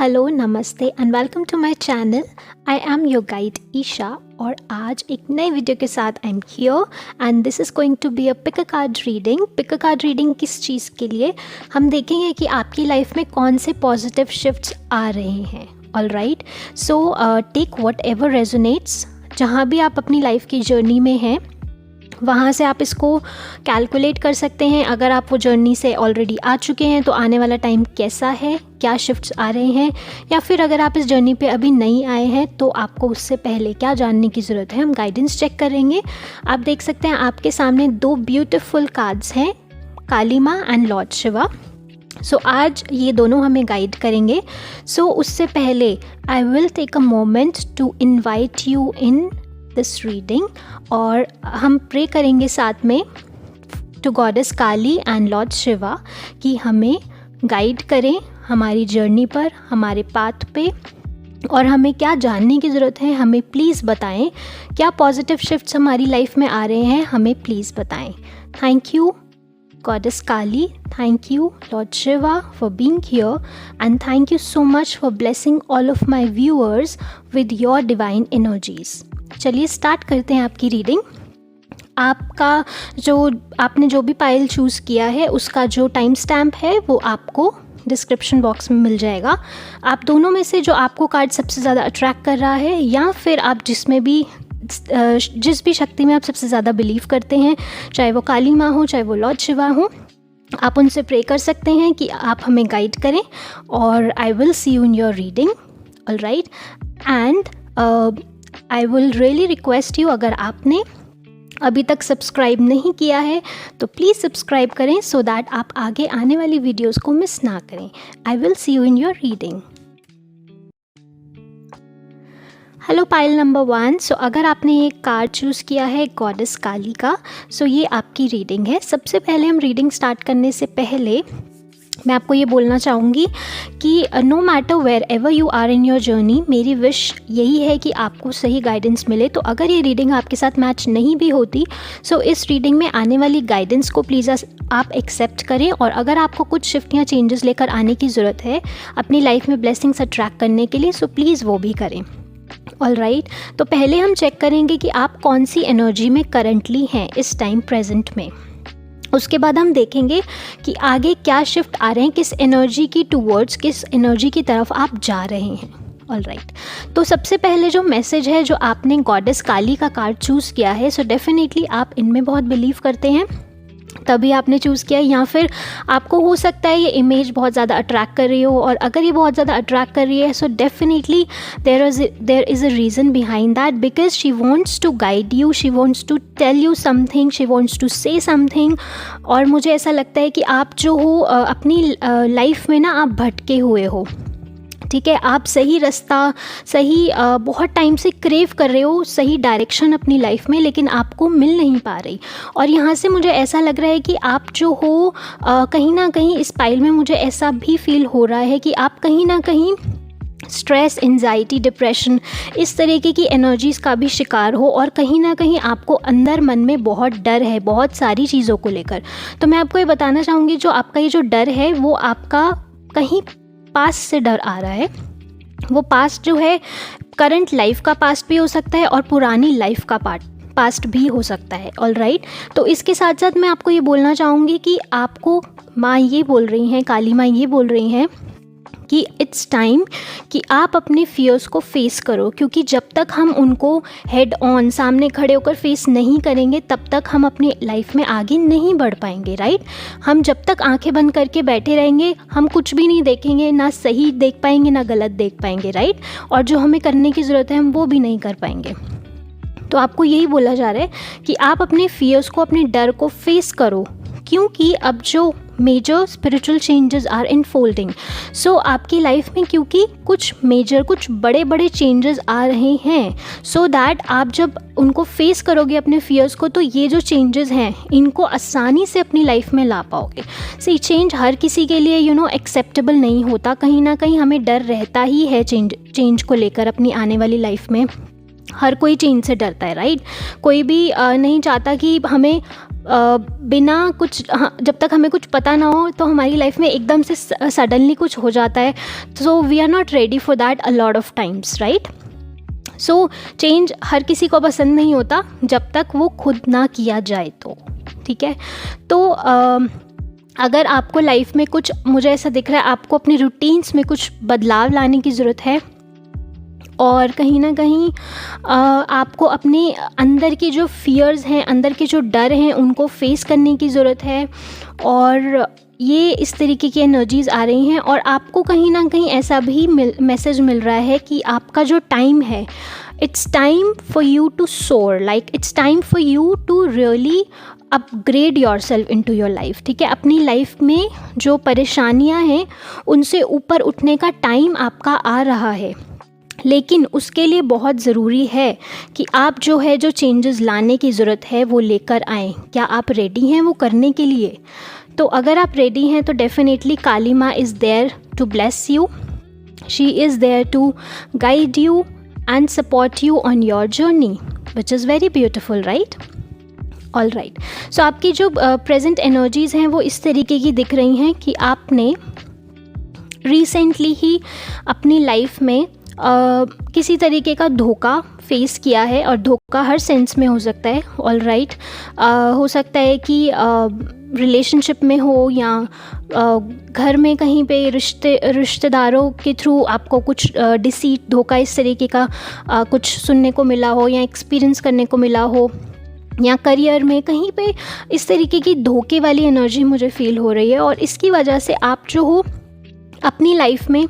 Hello, नमस्ते and welcome to my channel. I am your guide Isha और आज एक नए वीडियो के साथ I am here and this is going to be a pick a card reading. Pick a card reading किस चीज़ के लिए? हम देखेंगे कि आपकी लाइफ में कौन से पॉजिटिव शिफ्ट्स आ रहे हैं। All right, so take whatever resonates. जहाँ भी आप अपनी लाइफ की जर्नी में हैं वहाँ से आप इसको कैलकुलेट कर सकते हैं। अगर आप वो जर्नी से ऑलरेडी आ चुके हैं तो आने वाला टाइम कैसा है, क्या शिफ्ट्स आ रहे हैं, या फिर अगर आप इस जर्नी पे अभी नहीं आए हैं तो आपको उससे पहले क्या जानने की ज़रूरत है, हम गाइडेंस चेक करेंगे। आप देख सकते हैं आपके सामने दो ब्यूटीफुल कार्ड्स हैं, काली माँ एंड लॉर्ड शिवा। सो आज ये दोनों हमें गाइड करेंगे। सो उससे पहले I will take a moment to invite you in this reading और हम प्रे करेंगे साथ में to goddess Kali and Lord Shiva कि हमें गाइड करें हमारी जर्नी पर, हमारे पाथ पे, और हमें क्या जानने की ज़रूरत है हमें प्लीज़ बताएं। क्या पॉजिटिव शिफ्ट्स हमारी लाइफ में आ रहे हैं, हमें प्लीज़ बताएं। Thank you Goddess Kali, thank you Lord Shiva for being here and thank you so much for blessing all of my viewers with your divine energies। चलिए start करते हैं आपकी रीडिंग। आपने जो भी पाइल चूज़ किया है उसका जो टाइम स्टैम्प है वो आपको डिस्क्रिप्शन बॉक्स में मिल जाएगा। आप दोनों में से जो आपको कार्ड सबसे ज़्यादा अट्रैक्ट कर रहा है या फिर आप जिस भी शक्ति में आप सबसे ज़्यादा बिलीव करते हैं, चाहे वो काली माँ हो चाहे वो लॉर्ड शिवा हो, आप उनसे प्रे कर सकते हैं कि आप हमें गाइड करें और I will see you in your reading. All right, and I will really request you, अगर आपने अभी तक सब्सक्राइब नहीं किया है तो प्लीज़ सब्सक्राइब करें सो दैट आप आगे आने वाली वीडियोज़ को मिस ना करें। I will see you in your reading. Hello pile number 1। सो अगर आपने ये कार्ड चूज़ किया है गॉडेस काली का, सो ये आपकी रीडिंग है। सबसे पहले हम रीडिंग स्टार्ट करने से पहले मैं आपको ये बोलना चाहूँगी कि no matter wherever you are in your journey, मेरी विश यही है कि आपको सही गाइडेंस मिले। तो अगर ये रीडिंग आपके साथ मैच नहीं भी होती सो इस रीडिंग में आने वाली गाइडेंस को प्लीज़ आप एक्सेप्ट करें, और अगर आपको कुछ शिफ्ट या चेंजेस लेकर आने की ज़रूरत है अपनी लाइफ में ब्लेसिंग्स अट्रैक्ट करने के लिए, सो प्लीज़ वो भी करें। ऑल राइट, तो पहले हम चेक करेंगे कि आप कौन सी एनर्जी में करंटली हैं इस टाइम प्रेजेंट में। उसके बाद हम देखेंगे कि आगे क्या शिफ्ट आ रहे हैं, किस एनर्जी की टूवर्ड्स, किस एनर्जी की तरफ आप जा रहे हैं। ऑल राइट, तो सबसे पहले जो मैसेज है, जो आपने गॉडेस काली का कार्ड चूज़ किया है, सो डेफिनेटली आप इनमें बहुत बिलीव करते हैं तभी आपने चूज़ किया, या फिर आपको हो सकता है ये इमेज बहुत ज़्यादा अट्रैक्ट कर रही हो, और अगर ये बहुत ज़्यादा अट्रैक्ट कर रही है so definitely there is a reason behind that, because she wants to guide you, she wants to tell you something, she wants to say something. और मुझे ऐसा लगता है कि आप जो हो अपनी लाइफ में ना आप भटके हुए हो, ठीक है, आप सही रास्ता, सही बहुत टाइम से क्रेव कर रहे हो सही डायरेक्शन अपनी लाइफ में, लेकिन आपको मिल नहीं पा रही। और यहाँ से मुझे ऐसा लग रहा है कि आप जो हो कहीं ना कहीं इस पाइल में मुझे ऐसा भी फील हो रहा है कि आप कहीं ना कहीं स्ट्रेस, एंजाइटी, डिप्रेशन, इस तरीके की एनर्जीज़ का भी शिकार हो, और कहीं ना कहीं आपको अंदर मन में बहुत डर है बहुत सारी चीज़ों को लेकर। तो मैं आपको ये बताना चाहूँगी, जो आपका ये जो डर है वो आपका कहीं पास्ट से डर आ रहा है। वो पास्ट जो है करंट लाइफ का पास्ट भी हो सकता है और पुरानी लाइफ का पास्ट भी हो सकता है। ऑल राइट, तो इसके साथ साथ मैं आपको ये बोलना चाहूँगी कि आपको माँ ये बोल रही हैं, काली माँ ये बोल रही हैं कि इट्स टाइम कि आप अपने फियर्स को फेस करो, क्योंकि जब तक हम उनको हेड ऑन सामने खड़े होकर फेस नहीं करेंगे तब तक हम अपनी लाइफ में आगे नहीं बढ़ पाएंगे। राइट, हम जब तक आंखें बंद करके बैठे रहेंगे हम कुछ भी नहीं देखेंगे, ना सही देख पाएंगे ना गलत देख पाएंगे। राइट, और जो हमें करने की ज़रूरत है हम वो भी नहीं कर पाएंगे। तो आपको यही बोला जा रहा है कि आप अपने फियर्स को, अपने डर को फेस करो, क्योंकि अब जो major spiritual changes are unfolding. So आपकी लाइफ में क्योंकि कुछ बड़े बड़े चेंजेस आ रहे हैं, सो दैट आप जब उनको फेस करोगे अपने फियर्स को, तो ये जो चेंजेस हैं इनको आसानी से अपनी लाइफ में ला पाओगे। सही, चेंज हर किसी के लिए एक्सेप्टेबल नहीं होता, कहीं ना कहीं हमें डर रहता ही है चेंज को लेकर अपनी आने वाली लाइफ में। हर कोई चेंज से डरता है, राइट? कोई भी नहीं चाहता कि हमें बिना कुछ जब तक हमें कुछ पता ना हो तो हमारी लाइफ में एकदम से सडनली कुछ हो जाता है, so we are not ready for that a lot of times, right? So change हर किसी को पसंद नहीं होता जब तक वो खुद ना किया जाए तो, ठीक है? तो अगर आपको लाइफ में कुछ, मुझे ऐसा दिख रहा है आपको अपने रूटीन्स में कुछ बदलाव लाने की ज़रूरत है, और कहीं ना कहीं आपको अपने अंदर के जो फियर्स हैं, अंदर के जो डर हैं, उनको फेस करने की ज़रूरत है। और ये इस तरीके की एनर्जीज़ आ रही हैं, और आपको कहीं ना कहीं ऐसा भी मैसेज मिल रहा है कि आपका जो टाइम है, it's time for you to soar, like it's time for you to really upgrade yourself into your life, ठीक है? अपनी लाइफ में जो परेशानियाँ हैं उनसे ऊपर उठने का टाइम आपका आ रहा है। लेकिन उसके लिए बहुत ज़रूरी है कि आप जो चेंजेस लाने की ज़रूरत है वो लेकर आएँ। क्या आप रेडी हैं वो करने के लिए? तो अगर आप रेडी हैं तो definitely Kali Maa is there to bless you, she is there to guide you and support you on your journey, which is very beautiful, right? All right, so आपकी जो प्रेजेंट एनर्जीज़ हैं वो इस तरीके की दिख रही हैं कि आपने रिसेंटली ही अपनी लाइफ में किसी तरीके का धोखा फेस किया है, और धोखा हर सेंस में हो सकता है, ऑल राइट? हो सकता है कि रिलेशनशिप में हो, या घर में कहीं पे रिश्तेदारों के थ्रू आपको कुछ डिसीट, धोखा, इस तरीके का कुछ सुनने को मिला हो या एक्सपीरियंस करने को मिला हो, या करियर में कहीं पे इस तरीके की धोखे वाली एनर्जी मुझे फील हो रही है। और इसकी वजह से आप जो हो अपनी लाइफ में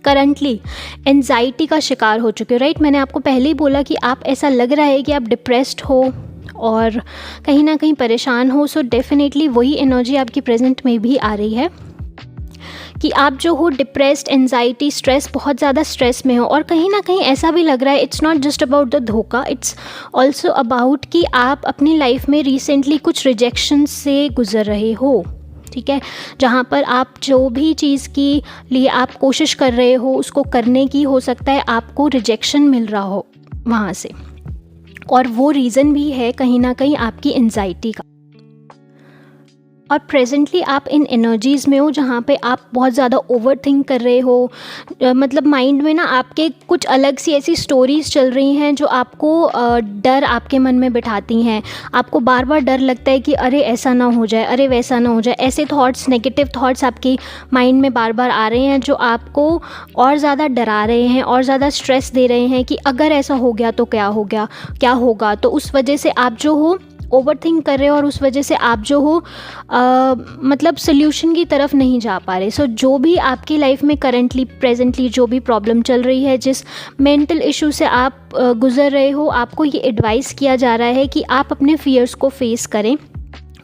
करंटली एंजाइटी का शिकार हो चुके हो, राइट? मैंने आपको पहले ही बोला कि आप, ऐसा लग रहा है कि आप डिप्रेस्ड हो और कहीं ना कहीं परेशान हो। सो डेफिनेटली वही एनर्जी आपकी प्रेजेंट में भी आ रही है कि आप जो हो डिप्रेस्ड, एंजाइटी, स्ट्रेस, बहुत ज़्यादा स्ट्रेस में हो। और कहीं ना कहीं ऐसा भी लग रहा है it's not just about the धोखा, इट्स ऑल्सो अबाउट कि आप अपनी लाइफ में रिसेंटली कुछ रिजेक्शन से गुजर रहे हो, ठीक है? जहाँ पर आप जो भी चीज़ के लिए आप कोशिश कर रहे हो उसको करने की, हो सकता है आपको रिजेक्शन मिल रहा हो वहाँ से, और वो रीज़न भी है कहीं ना कहीं आपकी एंजाइटी का। और प्रेजेंटली आप इन एनर्जीज़ में हो जहाँ पे आप बहुत ज़्यादा ओवर थिंक कर रहे हो, मतलब माइंड में ना आपके कुछ अलग सी ऐसी स्टोरीज़ चल रही हैं जो आपको डर आपके मन में बिठाती हैं। आपको बार बार डर लगता है कि अरे ऐसा ना हो जाए, अरे वैसा ना हो जाए। ऐसे थॉट्स, नेगेटिव थॉट्स आपके माइंड में बार बार आ रहे हैं जो आपको और ज़्यादा डरा रहे हैं और ज़्यादा स्ट्रेस दे रहे हैं कि अगर ऐसा हो गया तो क्या हो गया, क्या होगा। तो उस वजह से आप जो हो ओवर थिंक कर रहे हो, और उस वजह से आप जो हो मतलब सोल्यूशन की तरफ नहीं जा पा रहे। सो जो भी आपकी लाइफ में करंटली, प्रेजेंटली जो भी प्रॉब्लम चल रही है, जिस मेंटल इशू से आप गुज़र रहे हो, आपको ये एडवाइस किया जा रहा है कि आप अपने फियर्स को फेस करें।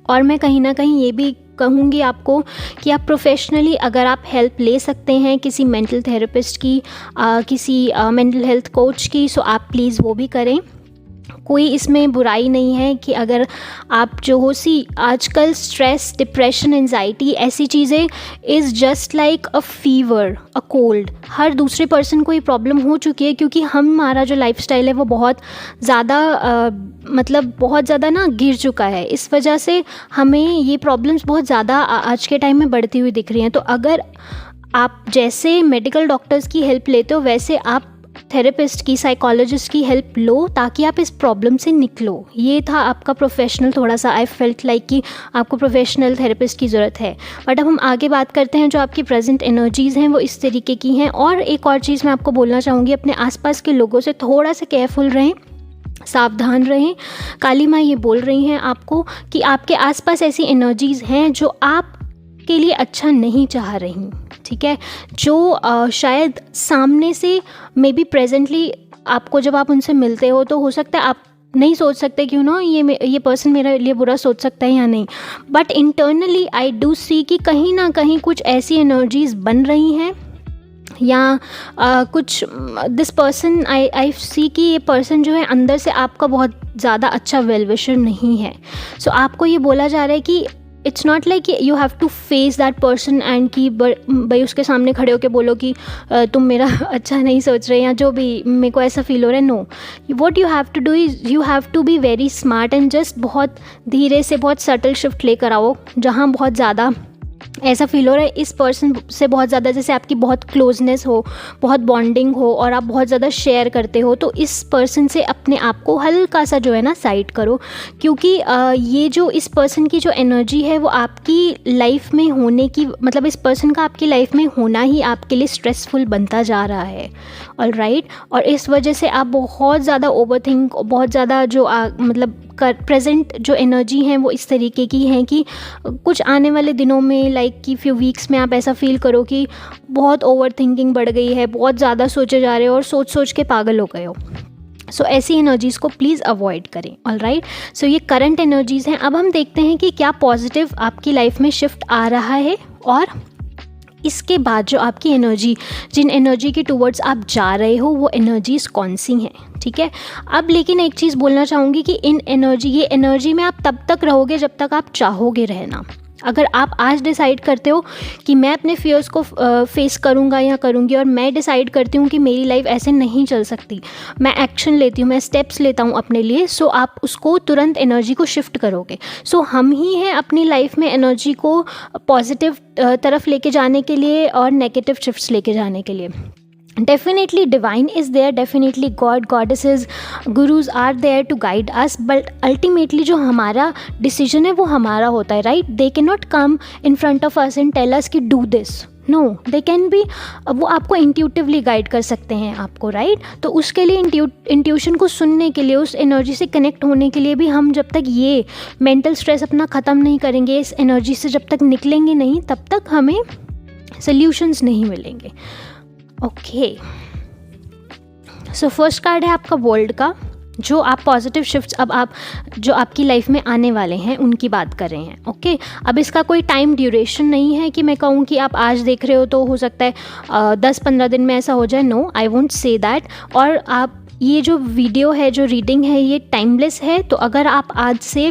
और मैं कहीं ना कहीं ये भी कहूँगी आपको कि आप प्रोफेशनली अगर आप हेल्प ले सकते हैं किसी मेंटल थेरेपिस्ट की, किसी मेंटल हेल्थ कोच की, सो आप प्लीज़ वो भी करें। कोई इसमें बुराई नहीं है कि अगर आप जो हो आजकल स्ट्रेस, डिप्रेशन, एंजाइटी, ऐसी चीज़ें is just like a fever, a cold. हर दूसरे पर्सन को ये प्रॉब्लम हो चुकी है क्योंकि हमारा जो लाइफस्टाइल है वो बहुत ज़्यादा मतलब बहुत ज़्यादा ना गिर चुका है। इस वजह से हमें ये प्रॉब्लम्स बहुत ज़्यादा आज के टाइम में बढ़ती हुई दिख रही हैं। तो अगर आप जैसे मेडिकल डॉक्टर्स की हेल्प लेते हो वैसे आप थेरेपिस्ट की, साइकोलॉजिस्ट की हेल्प लो ताकि आप इस प्रॉब्लम से निकलो। ये था आपका प्रोफेशनल, थोड़ा सा आई फेल्ट लाइक कि आपको प्रोफेशनल थेरेपिस्ट की ज़रूरत है। बट अब हम आगे बात करते हैं। जो आपकी प्रेजेंट एनर्जीज़ हैं वो इस तरीके की हैं। और एक और चीज़ मैं आपको बोलना चाहूँगी, अपने आसपास के लोगों से थोड़ा सा केयरफुल रहें, सावधान रहें। काली माँ ये बोल रही हैं आपको कि आपके आसपास ऐसी एनर्जीज़ हैं जो आपके लिए अच्छा नहीं चाह रही, ठीक है? जो शायद सामने से मे बी प्रेजेंटली आपको जब आप उनसे मिलते हो तो हो सकता है आप नहीं सोच सकते कि ये पर्सन मेरे लिए बुरा सोच सकता है या नहीं, but internally I do see कि कहीं ना कहीं कुछ ऐसी एनर्जीज़ बन रही हैं या कुछ दिस पर्सन आई सी कि ये पर्सन जो है अंदर से आपका बहुत ज़्यादा अच्छा वेल विशर नहीं है। सो आपको ये बोला जा रहा है कि it's not like you have to face that person and कि भाई उसके सामने खड़े होकर बोलो कि तुम मेरा अच्छा नहीं सोच रहे या जो भी मेरे को ऐसा फील हो रहा है. No, what you have to do is you have to be very smart and just बहुत धीरे से बहुत सटल शिफ्ट लेकर आओ. जहाँ बहुत ज़्यादा ऐसा फील हो रहा है इस पर्सन से बहुत ज़्यादा, जैसे आपकी बहुत क्लोजनेस हो, बहुत बॉन्डिंग हो और आप बहुत ज़्यादा शेयर करते हो, तो इस पर्सन से अपने आप को हल्का सा जो है ना साइड करो. क्योंकि ये जो इस पर्सन की जो एनर्जी है वो आपकी लाइफ में होने की, मतलब इस पर्सन का आपकी लाइफ में होना ही आपके लिए स्ट्रेसफुल बनता जा रहा है. ऑलराइट. और इस वजह से आप बहुत ज़्यादा ओवरथिंक, बहुत ज़्यादा जो मतलब प्रेजेंट जो एनर्जी हैं वो इस तरीके की हैं कि कुछ आने वाले दिनों में लाइक कि फ्यू वीक्स में आप ऐसा फील करो कि बहुत ओवर थिंकिंग बढ़ गई है, बहुत ज़्यादा सोचे जा रहे हो और सोच सोच के पागल हो गए हो. सो ऐसी एनर्जीज़ को प्लीज़ अवॉइड करें. ऑलराइट. सो ये करंट एनर्जीज़ हैं. अब हम देखते हैं कि क्या पॉजिटिव आपकी लाइफ में शिफ्ट आ रहा है और इसके बाद जो आपकी एनर्जी, जिन एनर्जी के टूवर्ड्स आप जा रहे हो वो एनर्जीज़ कौन सी हैं. ठीक है. अब लेकिन एक चीज़ बोलना चाहूँगी कि ये एनर्जी में आप तब तक रहोगे जब तक आप चाहोगे रहना. अगर आप आज डिसाइड करते हो कि मैं अपने फियर्स को फेस करूँगा या करूँगी, और मैं डिसाइड करती हूँ कि मेरी लाइफ ऐसे नहीं चल सकती, मैं एक्शन लेती हूँ, मैं स्टेप्स लेता हूँ अपने लिए, सो आप उसको तुरंत एनर्जी को शिफ्ट करोगे. सो हम ही हैं अपनी लाइफ में एनर्जी को पॉजिटिव तरफ लेके जाने के लिए और नेगेटिव शिफ्ट्स लेके जाने के लिए. Definitely divine is there, definitely God, goddesses, gurus are there to guide us, but ultimately जो हमारा decision है वो हमारा होता है. right? They cannot come in front of us and tell us कि do this. No, they can be, वो आपको इंट्यूटिवली गाइड कर सकते हैं आपको. राइट. तो उसके लिए इंट्यूशन को सुनने के लिए, उस एनर्जी से कनेक्ट होने के लिए भी हम जब तक ये मेंटल स्ट्रेस अपना ख़त्म नहीं करेंगे, इस एनर्जी से जब तक निकलेंगे नहीं, तब तक हमें सल्यूशंस नहीं मिलेंगे. ओके. सो फर्स्ट कार्ड है आपका वर्ल्ड का. जो आप पॉजिटिव शिफ्ट्स अब आप जो आपकी लाइफ में आने वाले हैं उनकी बात कर रहे हैं. ओके. अब इसका कोई टाइम ड्यूरेशन नहीं है कि मैं कहूँ कि आप आज देख रहे हो तो हो सकता है 10-15 दिन में ऐसा हो जाए. No, I won't say that. और आप ये जो वीडियो है, जो रीडिंग है, ये टाइमलेस है. तो अगर आप आज से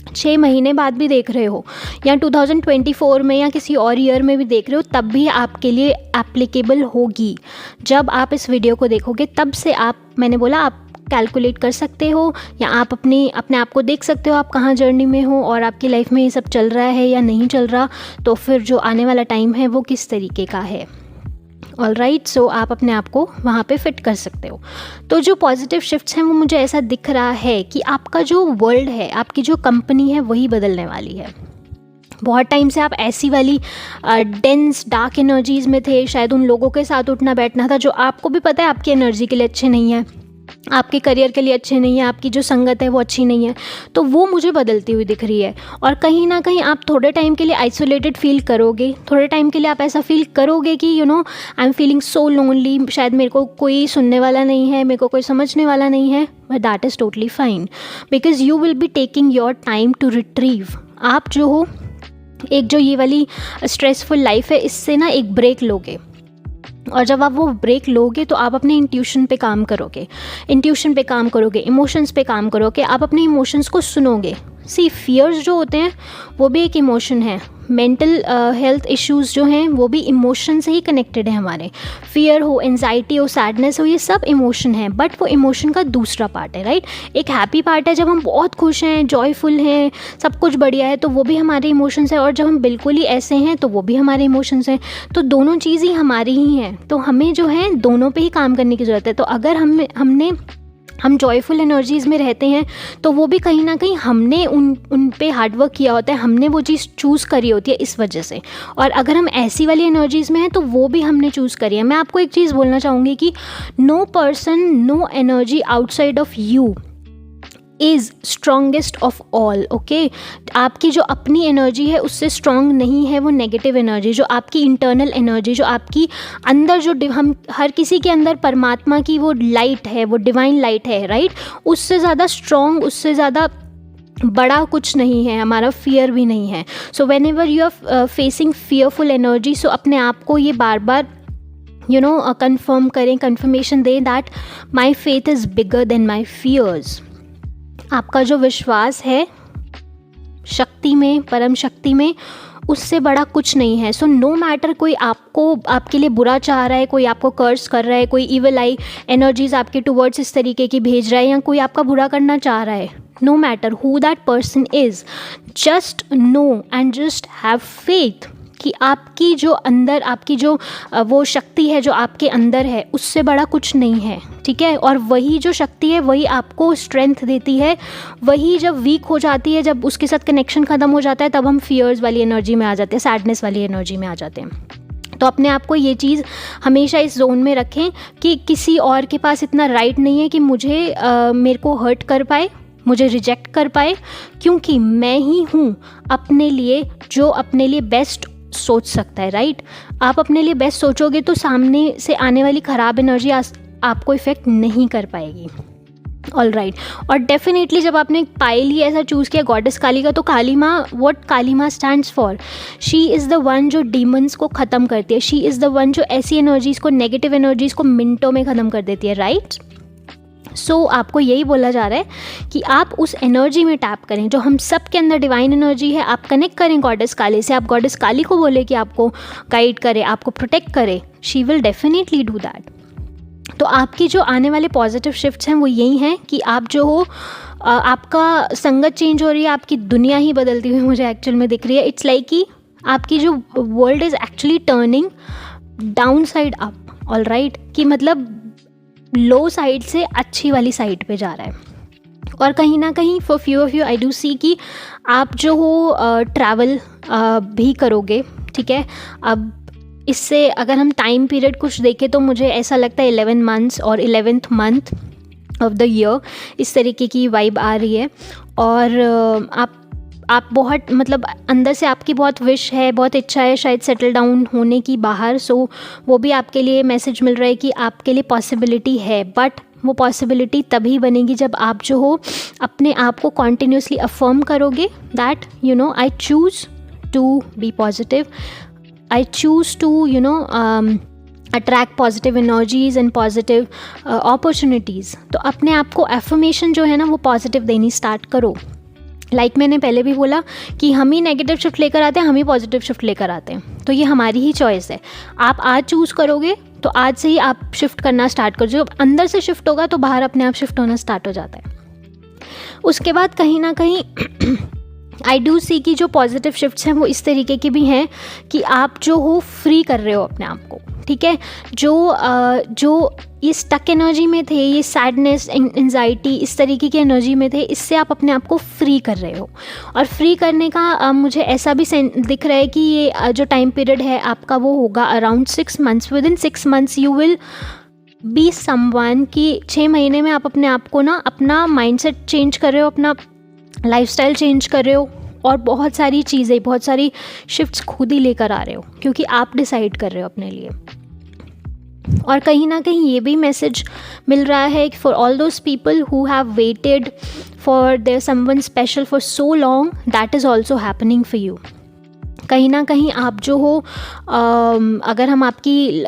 6 महीने बाद भी देख रहे हो या 2024 में या किसी और ईयर में भी देख रहे हो, तब भी आपके लिए एप्लीकेबल होगी. जब आप इस वीडियो को देखोगे तब से आप, मैंने बोला, आप कैलकुलेट कर सकते हो या आप अपने आप को देख सकते हो आप कहाँ जर्नी में हो और आपकी लाइफ में ये सब चल रहा है या नहीं चल रहा. तो फिर जो आने वाला टाइम है वो किस तरीके का है. ऑलराइट. सो आप अपने आप को वहाँ पे फिट कर सकते हो. तो जो पॉजिटिव शिफ्ट्स हैं वो मुझे ऐसा दिख रहा है कि आपका जो वर्ल्ड है, आपकी जो कंपनी है, वही बदलने वाली है. बहुत टाइम से आप ऐसी वाली डेंस डार्क एनर्जीज़ में थे, शायद उन लोगों के साथ उठना बैठना था जो आपको भी पता है आपकी एनर्जी के लिए अच्छे नहीं है, आपके करियर के लिए अच्छे नहीं है, आपकी जो संगत है वो अच्छी नहीं है. तो वो मुझे बदलती हुई दिख रही है. और कहीं ना कहीं आप थोड़े टाइम के लिए आइसोलेटेड फील करोगे, थोड़े टाइम के लिए आप ऐसा फील करोगे कि you know I am feeling so lonely, शायद मेरे को कोई सुनने वाला नहीं है, मेरे को कोई समझने वाला नहीं है. But that is totally fine because you will be taking your time to retrieve. आप जो हो, एक जो ये वाली स्ट्रेसफुल लाइफ है, इससे ना एक ब्रेक लोगे. और जब आप वो ब्रेक लोगे तो आप अपने इंट्यूशन पे काम करोगे, इमोशंस पे काम करोगे, आप अपने इमोशंस को सुनोगे. सी, फियर्स जो होते हैं वो भी एक इमोशन है. मेंटल हेल्थ इश्यूज़ जो हैं वो भी इमोशन से ही कनेक्टेड है हमारे. फियर हो, एंजाइटी हो, सैडनेस हो, ये सब इमोशन है. बट वो इमोशन का दूसरा पार्ट है. राइट. एक हैप्पी पार्ट है जब हम बहुत खुश हैं, जॉयफुल हैं, सब कुछ बढ़िया है, तो वो भी हमारे इमोशंस है. और जब हम बिल्कुल ही ऐसे हैं तो वो भी हमारे इमोशंस हैं. तो दोनों चीज़ ही हमारी ही हैं. तो हमें जो है दोनों पे ही काम करने की ज़रूरत है. तो अगर हम जॉयफुल एनर्जीज़ में रहते हैं तो वो भी कहीं ना कहीं हमने उन पे हार्डवर्क किया होता है, हमने वो चीज़ चूज़ करी होती है इस वजह से. और अगर हम ऐसी वाली एनर्जीज़ में हैं तो वो भी हमने चूज़ करी है. मैं आपको एक चीज़ बोलना चाहूँगी कि no person, no energy outside of you is strongest of all. Okay. आपकी जो अपनी एनर्जी है उससे स्ट्रॉन्ग नहीं है वो नेगेटिव एनर्जी. जो आपकी इंटरनल एनर्जी, जो आपकी अंदर, जो हम हर किसी के अंदर परमात्मा की वो लाइट है, वो डिवाइन लाइट है. राइट. उससे ज़्यादा स्ट्रॉन्ग, उससे ज़्यादा बड़ा कुछ नहीं है. हमारा फियर भी नहीं है. So whenever you are facing fearful energy, so अपने आप को ये बार बार कंफर्म करें, कंफर्मेशन दें that my faith is bigger than my fears. आपका जो विश्वास है शक्ति में, परम शक्ति में, उससे बड़ा कुछ नहीं है। सो नो मैटर कोई आपको, आपके लिए बुरा चाह रहा है, कोई आपको कर्स कर रहा है, कोई इविल आई एनर्जीज आपके टुवर्ड्स इस तरीके की भेज रहा है, या कोई आपका बुरा करना चाह रहा है, no matter who that person is, just know and just have faith कि आपकी जो अंदर, आपकी जो वो शक्ति है जो आपके अंदर है, उससे बड़ा कुछ नहीं है, ठीक है। और वही जो शक्ति है वही आपको स्ट्रेंथ देती है। वही जब वीक हो जाती है, जब उसके साथ कनेक्शन ख़त्म हो जाता है, तब हम फियर्स वाली एनर्जी में आ जाते हैं, सैडनेस वाली एनर्जी में आ जाते हैं। तो अपने आप को ये चीज़ हमेशा इस जोन में रखें कि किसी और के पास इतना राइट नहीं है कि मुझे मेरे को हर्ट कर पाए, मुझे रिजेक्ट कर पाए, क्योंकि मैं ही हूँ अपने लिए जो अपने लिए बेस्ट सोच सकता है, राइट। आप अपने लिए बेस्ट सोचोगे तो सामने से आने वाली ख़राब एनर्जी आपको इफ़ेक्ट नहीं कर पाएगी। All right. और डेफिनेटली जब आपने पायल ही ऐसा चूज़ किया गॉडेस काली का, तो काली माँ, व्हाट काली माँ stands for, she is the one जो डीमंस को ख़त्म करती है, शी इज़ द वन जो ऐसी एनर्जीज़ को, नेगेटिव एनर्जीज़ को मिनटों में ख़त्म कर देती है, राइट। सो आपको यही बोला जा रहा है कि आप उस एनर्जी में टैप करें जो हम सब के अंदर डिवाइन एनर्जी है। आप कनेक्ट करें गॉडेस काली से, आप गॉडेस काली को बोले कि आपको गाइड करे, आपको प्रोटेक्ट करे, she will definitely do that. तो आपकी जो आने वाले पॉजिटिव शिफ्ट्स हैं वो यही हैं कि आप जो हो, आपका संगत चेंज हो रही है, आपकी दुनिया ही बदलती हुई मुझे एक्चुअल में दिख रही है। इट्स लाइक कि आपकी जो world is actually turning down side up, all right, कि मतलब लो साइड से अच्छी वाली साइड पे जा रहा है। और कहीं ना कहीं for few of you I do see कि आप जो हो ट्रैवल भी करोगे, ठीक है। अब इससे अगर हम टाइम पीरियड कुछ देखें तो मुझे ऐसा लगता है 11 मंथ्स और 11th month of the year, इस तरीके की वाइब आ रही है। और आप बहुत, मतलब अंदर से आपकी बहुत विश है, बहुत इच्छा है शायद सेटल डाउन होने की बाहर। सो वो भी आपके लिए मैसेज मिल रहा है कि आपके लिए पॉसिबिलिटी है, बट वो पॉसिबिलिटी तभी बनेगी जब आप जो हो अपने आप को कॉन्टिन्यूसली अफर्म करोगे that you know I choose to be positive, I choose to you know attract positive energies and positive opportunities. तो अपने आप को एफर्मेशन जो है ना वो पॉजिटिव देनी स्टार्ट करो। लाइक मैंने पहले भी बोला कि हम ही नेगेटिव शिफ्ट लेकर आते हैं, हम ही पॉजिटिव शिफ्ट लेकर आते हैं, तो ये हमारी ही चॉइस है। आप आज चूज़ करोगे तो आज से ही आप शिफ्ट करना स्टार्ट करो। जब अंदर से शिफ्ट होगा तो बाहर अपने आप शिफ्ट होना स्टार्ट हो जाता है। उसके बाद कहीं ना कहीं आई डू सी कि जो पॉजिटिव शिफ्ट्स हैं वो इस तरीके की भी हैं कि आप जो हो फ्री कर रहे हो अपने आप को, ठीक है। जो ये स्टक एनर्जी में थे, ये सैडनेस, एंजाइटी, इस तरीके की एनर्जी में थे, इससे आप अपने आप को फ्री कर रहे हो। और फ्री करने का मुझे ऐसा भी दिख रहा है कि ये जो टाइम पीरियड है आपका वो होगा around 6 months. With in 6 months you will be someone कि 6 महीने में आप अपने आप को ना, अपना माइंडसेट चेंज कर रहे हो, अपना लाइफस्टाइल चेंज कर रहे हो, और बहुत सारी चीज़ें, बहुत सारी शिफ्ट्स खुद ही लेकर आ रहे हो, क्योंकि आप डिसाइड कर रहे हो अपने लिए। और कहीं ना कहीं ये भी मैसेज मिल रहा है कि for all those people who have waited for their someone special for so long, that is also happening for you. कहीं ना कहीं आप जो हो, अगर हम आपकी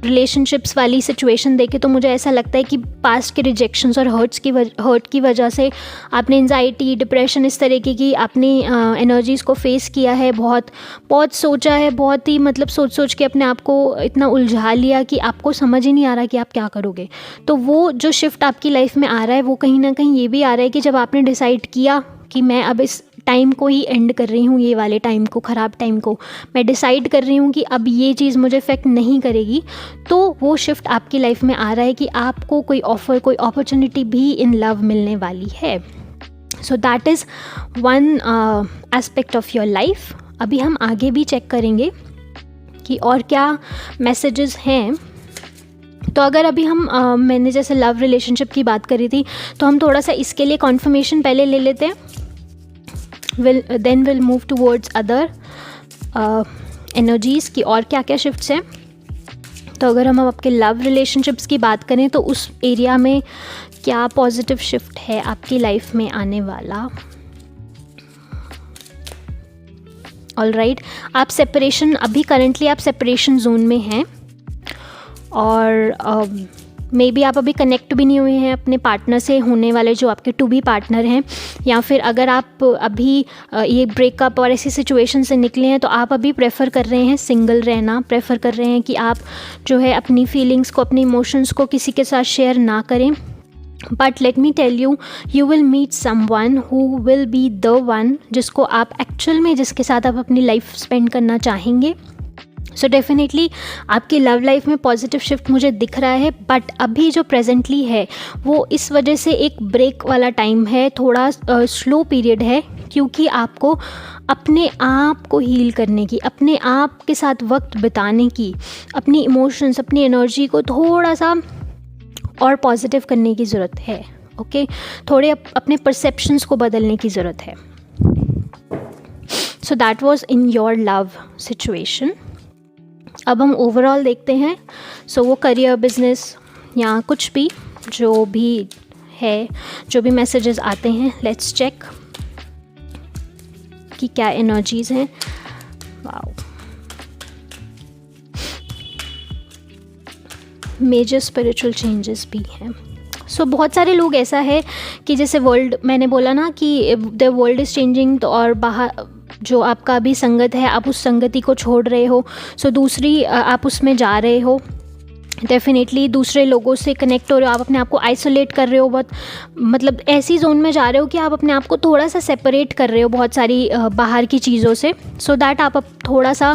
रिलेशनशिप्स वाली सिचुएशन देखें तो मुझे ऐसा लगता है कि पास्ट के रिजेक्शंस और हर्ट की वजह से आपने एंजाइटी, डिप्रेशन, इस तरीके की अपनी एनर्जीज़ को फेस किया है, बहुत सोचा है, बहुत ही मतलब सोच के अपने आप को इतना उलझा लिया कि आपको समझ ही नहीं आ रहा कि आप क्या करोगे। तो वो जो शिफ्ट आपकी लाइफ में आ रहा है वो कहीं ना कहीं ये भी आ रहा है कि जब आपने डिसाइड किया कि मैं अब इस टाइम को ही एंड कर रही हूँ, ये वाले टाइम को, ख़राब टाइम को मैं डिसाइड कर रही हूँ कि अब ये चीज़ मुझे इफेक्ट नहीं करेगी, तो वो शिफ्ट आपकी लाइफ में आ रहा है कि आपको कोई ऑफ़र, कोई अपॉर्चुनिटी भी इन लव मिलने वाली है। So that is one aspect of your life. अभी हम आगे भी चेक करेंगे कि और क्या मैसेजेस हैं। तो अगर अभी हम मैंने जैसे लव रिलेशनशिप की बात करी थी, तो हम थोड़ा सा इसके लिए कॉन्फर्मेशन पहले ले लेते हैं। then we'll move towards other energies की और क्या क्या शिफ्ट्स हैं। तो अगर हम आपके लव रिलेशनशिप्स की बात करें तो उस एरिया में क्या पॉजिटिव शिफ्ट है आपकी लाइफ में आने वाला। ऑल राइट, आप सेपरेशन, अभी करंटली आप सेपरेशन जोन में हैं, और मे बी आप अभी कनेक्ट भी नहीं हुए हैं अपने पार्टनर से, होने वाले जो आपके टू बी पार्टनर हैं, या फिर अगर आप अभी ये ब्रेकअप और ऐसी सिचुएशन से निकले हैं तो आप अभी प्रेफर कर रहे हैं सिंगल रहना, प्रेफर कर रहे हैं कि आप जो है अपनी फीलिंग्स को, अपने इमोशंस को किसी के साथ शेयर ना करें। But let me tell you, you will meet someone who will be the one, जिसको आप एक्चुअल में, जिसके साथ आप अपनी लाइफ स्पेंड करना चाहेंगे। सो डेफिनेटली आपकी लव लाइफ में पॉजिटिव शिफ्ट मुझे दिख रहा है, बट अभी जो प्रेजेंटली है वो इस वजह से एक ब्रेक वाला टाइम है, थोड़ा स्लो पीरियड है, क्योंकि आपको अपने आप को हील करने की, अपने आप के साथ वक्त बिताने की, अपनी इमोशंस, अपनी एनर्जी को थोड़ा सा और पॉजिटिव करने की ज़रूरत है। ओके, थोड़े अपने परसेप्शंस को बदलने की ज़रूरत है। So that was in your love situation. अब हम ओवरऑल देखते हैं। सो वो करियर, बिजनेस या कुछ भी जो भी है, जो भी मैसेजेस आते हैं, लेट्स चेक कि क्या एनर्जीज़ हैं। वाओ, मेजर स्पिरिचुअल चेंजेस भी हैं। सो बहुत सारे लोग ऐसा है कि जैसे वर्ल्ड, मैंने बोला ना कि द वर्ल्ड इज़ चेंजिंग, तो और बाहर जो आपका अभी संगत है, आप उस संगति को छोड़ रहे हो, सो दूसरी आप उसमें जा रहे हो, डेफिनेटली दूसरे लोगों से कनेक्ट हो रहे हो, आप अपने आप को आइसोलेट कर रहे हो, बहुत मतलब ऐसी जोन में जा रहे हो कि आप अपने आप को थोड़ा सा सेपरेट कर रहे हो बहुत सारी बाहर की चीज़ों से, सो दैट आप अब थोड़ा सा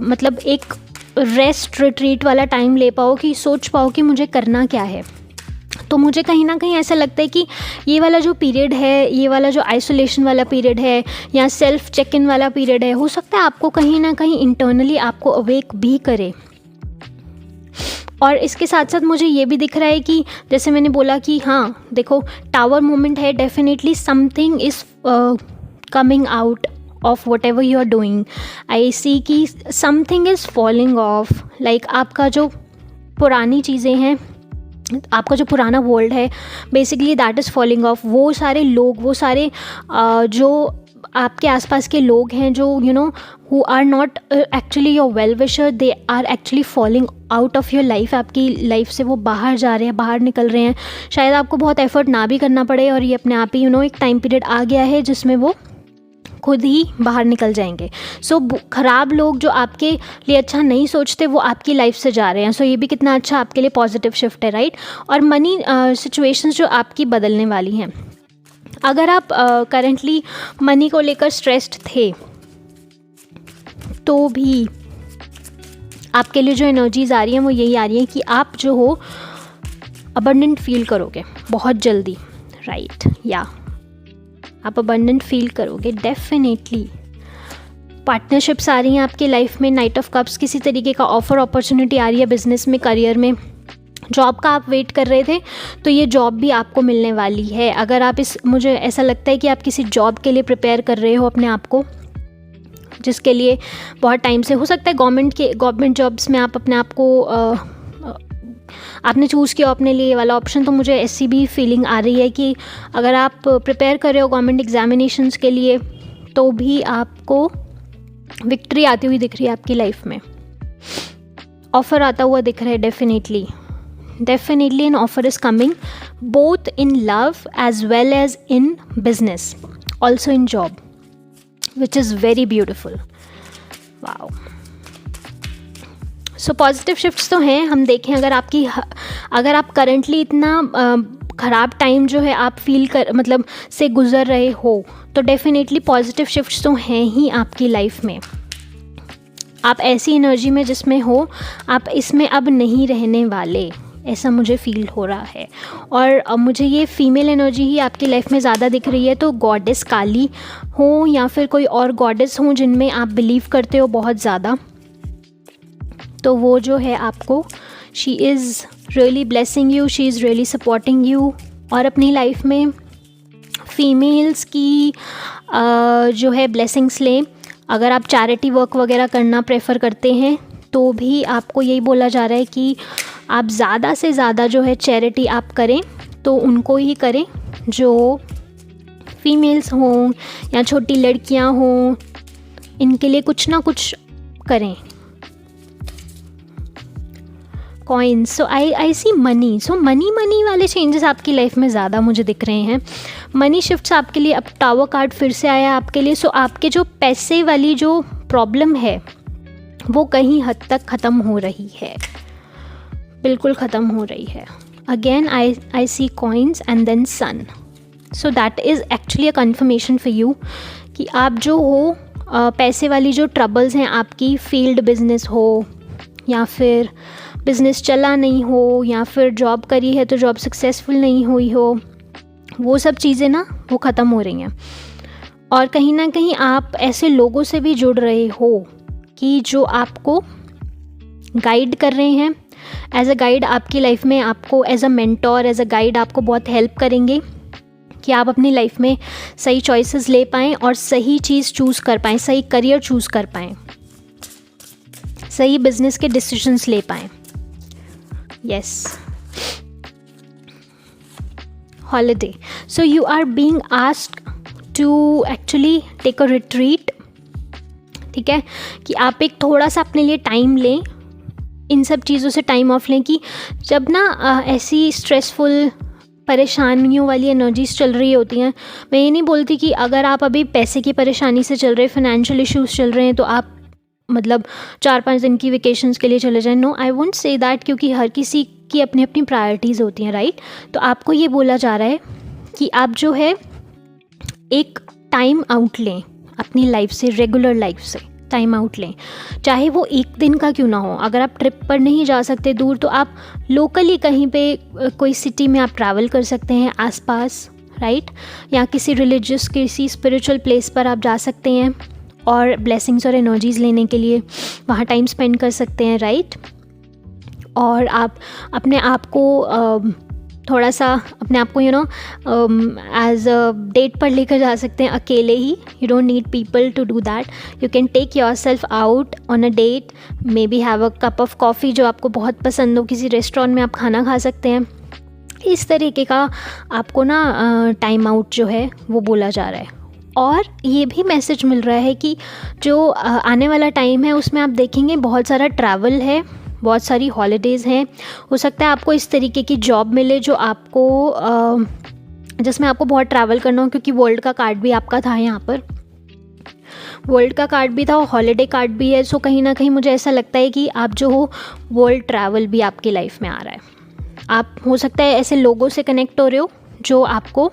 मतलब एक रेस्ट रिट्रीट वाला टाइम ले पाओ, कि सोच पाओ कि मुझे करना क्या है। तो मुझे कहीं ना कहीं ऐसा लगता है कि ये वाला जो पीरियड है, ये वाला जो आइसोलेशन वाला पीरियड है या सेल्फ चेक इन वाला पीरियड है, हो सकता है आपको कहीं ना कहीं इंटरनली आपको अवेक भी करे। और इसके साथ साथ मुझे ये भी दिख रहा है कि जैसे मैंने बोला कि हाँ देखो, टावर मोमेंट है, definitely something is coming out of whatever you are doing. I see कि something is falling off, like आपका जो पुरानी चीज़ें हैं, आपका जो पुराना वर्ल्ड है, basically that is falling of. वो सारे लोग, वो सारे जो आपके आसपास के लोग हैं, जो you know who are not actually your well wisher, they are actually falling out of your life. आपकी लाइफ से वो बाहर जा रहे हैं, बाहर निकल रहे हैं। शायद आपको बहुत एफर्ट ना भी करना पड़े, और ये अपने आप ही एक टाइम पीरियड आ गया है जिसमें वो खुद ही बाहर निकल जाएंगे। सो ख़राब लोग जो आपके लिए अच्छा नहीं सोचते, वो आपकी लाइफ से जा रहे हैं। सो ये भी कितना अच्छा आपके लिए पॉजिटिव शिफ्ट है, राइट। और मनी सिचुएशंस जो आपकी बदलने वाली हैं। अगर आप करेंटली मनी को लेकर स्ट्रेस्ड थे, तो भी आपके लिए जो एनर्जीज आ रही हैं वो यही आ रही हैं कि आप जो हो अबंडेंट फील करोगे बहुत जल्दी, राइट। या आप अबंडेंट फील करोगे डेफिनेटली। पार्टनरशिप्स आ रही हैं आपकी लाइफ में, नाइट ऑफ कप्स, किसी तरीके का ऑफर अपॉर्चुनिटी आ रही है बिजनेस में, करियर में। जॉब का आप वेट कर रहे थे तो ये जॉब भी आपको मिलने वाली है। अगर आप मुझे ऐसा लगता है कि आप किसी जॉब के लिए प्रिपेयर कर रहे हो अपने आप को, जिसके लिए बहुत टाइम से, हो सकता है गवर्नमेंट जॉब्स में आप अपने आप को आपने चूज़ किया अपने लिए वाला ऑप्शन। तो मुझे ऐसी भी फीलिंग आ रही है कि अगर आप प्रिपेयर कर रहे हो गवर्नमेंट एग्जामिनेशंस के लिए, तो भी आपको विक्ट्री आती हुई दिख रही है आपकी लाइफ में। ऑफ़र आता हुआ दिख रहा है, definitely an offer is coming, both in love as well as in business, also in job, which is very beautiful. Wow. So positive shifts तो हैं। हम देखें, अगर आप करंटली इतना ख़राब टाइम जो है आप फील कर मतलब से गुज़र रहे हो, तो डेफिनेटली पॉजिटिव शिफ्ट्स तो हैं ही आपकी लाइफ में। आप ऐसी एनर्जी में जिसमें हो, आप इसमें अब नहीं रहने वाले, ऐसा मुझे फील हो रहा है। और मुझे ये फीमेल एनर्जी ही आपकी लाइफ में ज़्यादा दिख रही है। तो गॉडेस काली हो या फिर कोई और गॉडेस हो जिनमें आप बिलीव करते हो बहुत ज़्यादा, तो वो जो है आपको, she is really blessing you, she is really supporting you. और अपनी लाइफ में फीमेल्स की जो है ब्लेसिंग्स लें। अगर आप चैरिटी वर्क वगैरह करना प्रेफर करते हैं, तो भी आपको यही बोला जा रहा है कि आप ज़्यादा से ज़्यादा जो है चैरिटी आप करें, तो उनको ही करें जो फीमेल्स हों या छोटी लड़कियां हों, इनके लिए कुछ ना कुछ करें। कॉइन्स, सो आई सी मनी। सो मनी वाले चेंजेस आपकी लाइफ में ज़्यादा मुझे दिख रहे हैं। मनी शिफ्ट्स आपके लिए, अब टावर कार्ड फिर से आया आपके लिए। सो आपके जो पैसे वाली जो प्रॉब्लम है वो कहीं हद तक ख़त्म हो रही है, बिल्कुल ख़त्म हो रही है। Again I see coins and then sun. So that is actually a confirmation for you कि आप जो हो पैसे वाली जो ट्रबल्स हैं आपकी, फील्ड बिजनेस हो या फिर बिज़नेस चला नहीं हो या फिर जॉब करी है तो जॉब सक्सेसफुल नहीं हुई हो, वो सब चीज़ें ना वो ख़त्म हो रही हैं। और कहीं ना कहीं आप ऐसे लोगों से भी जुड़ रहे हो कि जो आपको गाइड कर रहे हैं, एज अ गाइड आपकी लाइफ में, आपको as a mentor, as a guide आपको बहुत हेल्प करेंगे कि आप अपनी लाइफ में सही चॉइसेस ले पाएँ और सही चीज़ चूज़ कर पाएँ, सही करियर चूज़ कर पाएँ, सही बिजनेस के डिसीजंस ले पाएँ। Yes, holiday. So you are being asked to actually take a retreat. ठीक है, कि आप एक थोड़ा सा अपने लिए टाइम लें, इन सब चीज़ों से टाइम ऑफ लें। कि जब ना ऐसी स्ट्रेसफुल परेशानियों वाली एनर्जीज चल रही होती हैं, मैं ये नहीं बोलती कि अगर आप अभी पैसे की परेशानी से चल रहे, फाइनेंशियल इश्यूज चल रहे हैं तो आप मतलब 4-5 दिन की वेकेशंस के लिए चले जाएं। No, I won't say that, क्योंकि हर किसी की अपनी अपनी प्रायोरिटीज़ होती हैं, राइट। तो आपको ये बोला जा रहा है कि आप जो है एक टाइम आउट लें अपनी लाइफ से, रेगुलर लाइफ से टाइम आउट लें, चाहे वो एक दिन का क्यों ना हो। अगर आप ट्रिप पर नहीं जा सकते दूर, तो आप लोकली कहीं पे कोई सिटी में आप ट्रैवल कर सकते हैं आसपास, राइट। या किसी रिलीजियस, किसी स्पिरिचुअल प्लेस पर आप जा सकते हैं और ब्लेसिंग्स और एनर्जीज़ लेने के लिए वहाँ टाइम स्पेंड कर सकते हैं, राइट। और आप अपने आप को थोड़ा सा अपने आप को एज अ डेट पर लेकर जा सकते हैं अकेले ही। You don't need people to do that. You can take yourself out on a date, maybe have a cup of coffee जो आपको बहुत पसंद हो, किसी रेस्टोरेंट में आप खाना खा सकते हैं। इस तरीके का आपको ना टाइम आउट जो है वो बोला जा रहा है। और ये भी मैसेज मिल रहा है कि जो आने वाला टाइम है उसमें आप देखेंगे बहुत सारा ट्रैवल है, बहुत सारी हॉलीडेज़ हैं। हो सकता है आपको इस तरीके की जॉब मिले जो आपको जिसमें आपको बहुत ट्रैवल करना हो, क्योंकि वर्ल्ड का कार्ड भी आपका था यहाँ पर, वर्ल्ड का कार्ड भी था और हॉलीडे कार्ड भी है। सो कहीं ना कहीं मुझे ऐसा लगता है कि आप जो हो वर्ल्ड ट्रैवल भी आपकी लाइफ में आ रहा है। आप हो सकता है ऐसे लोगों से कनेक्ट हो रहे हो जो आपको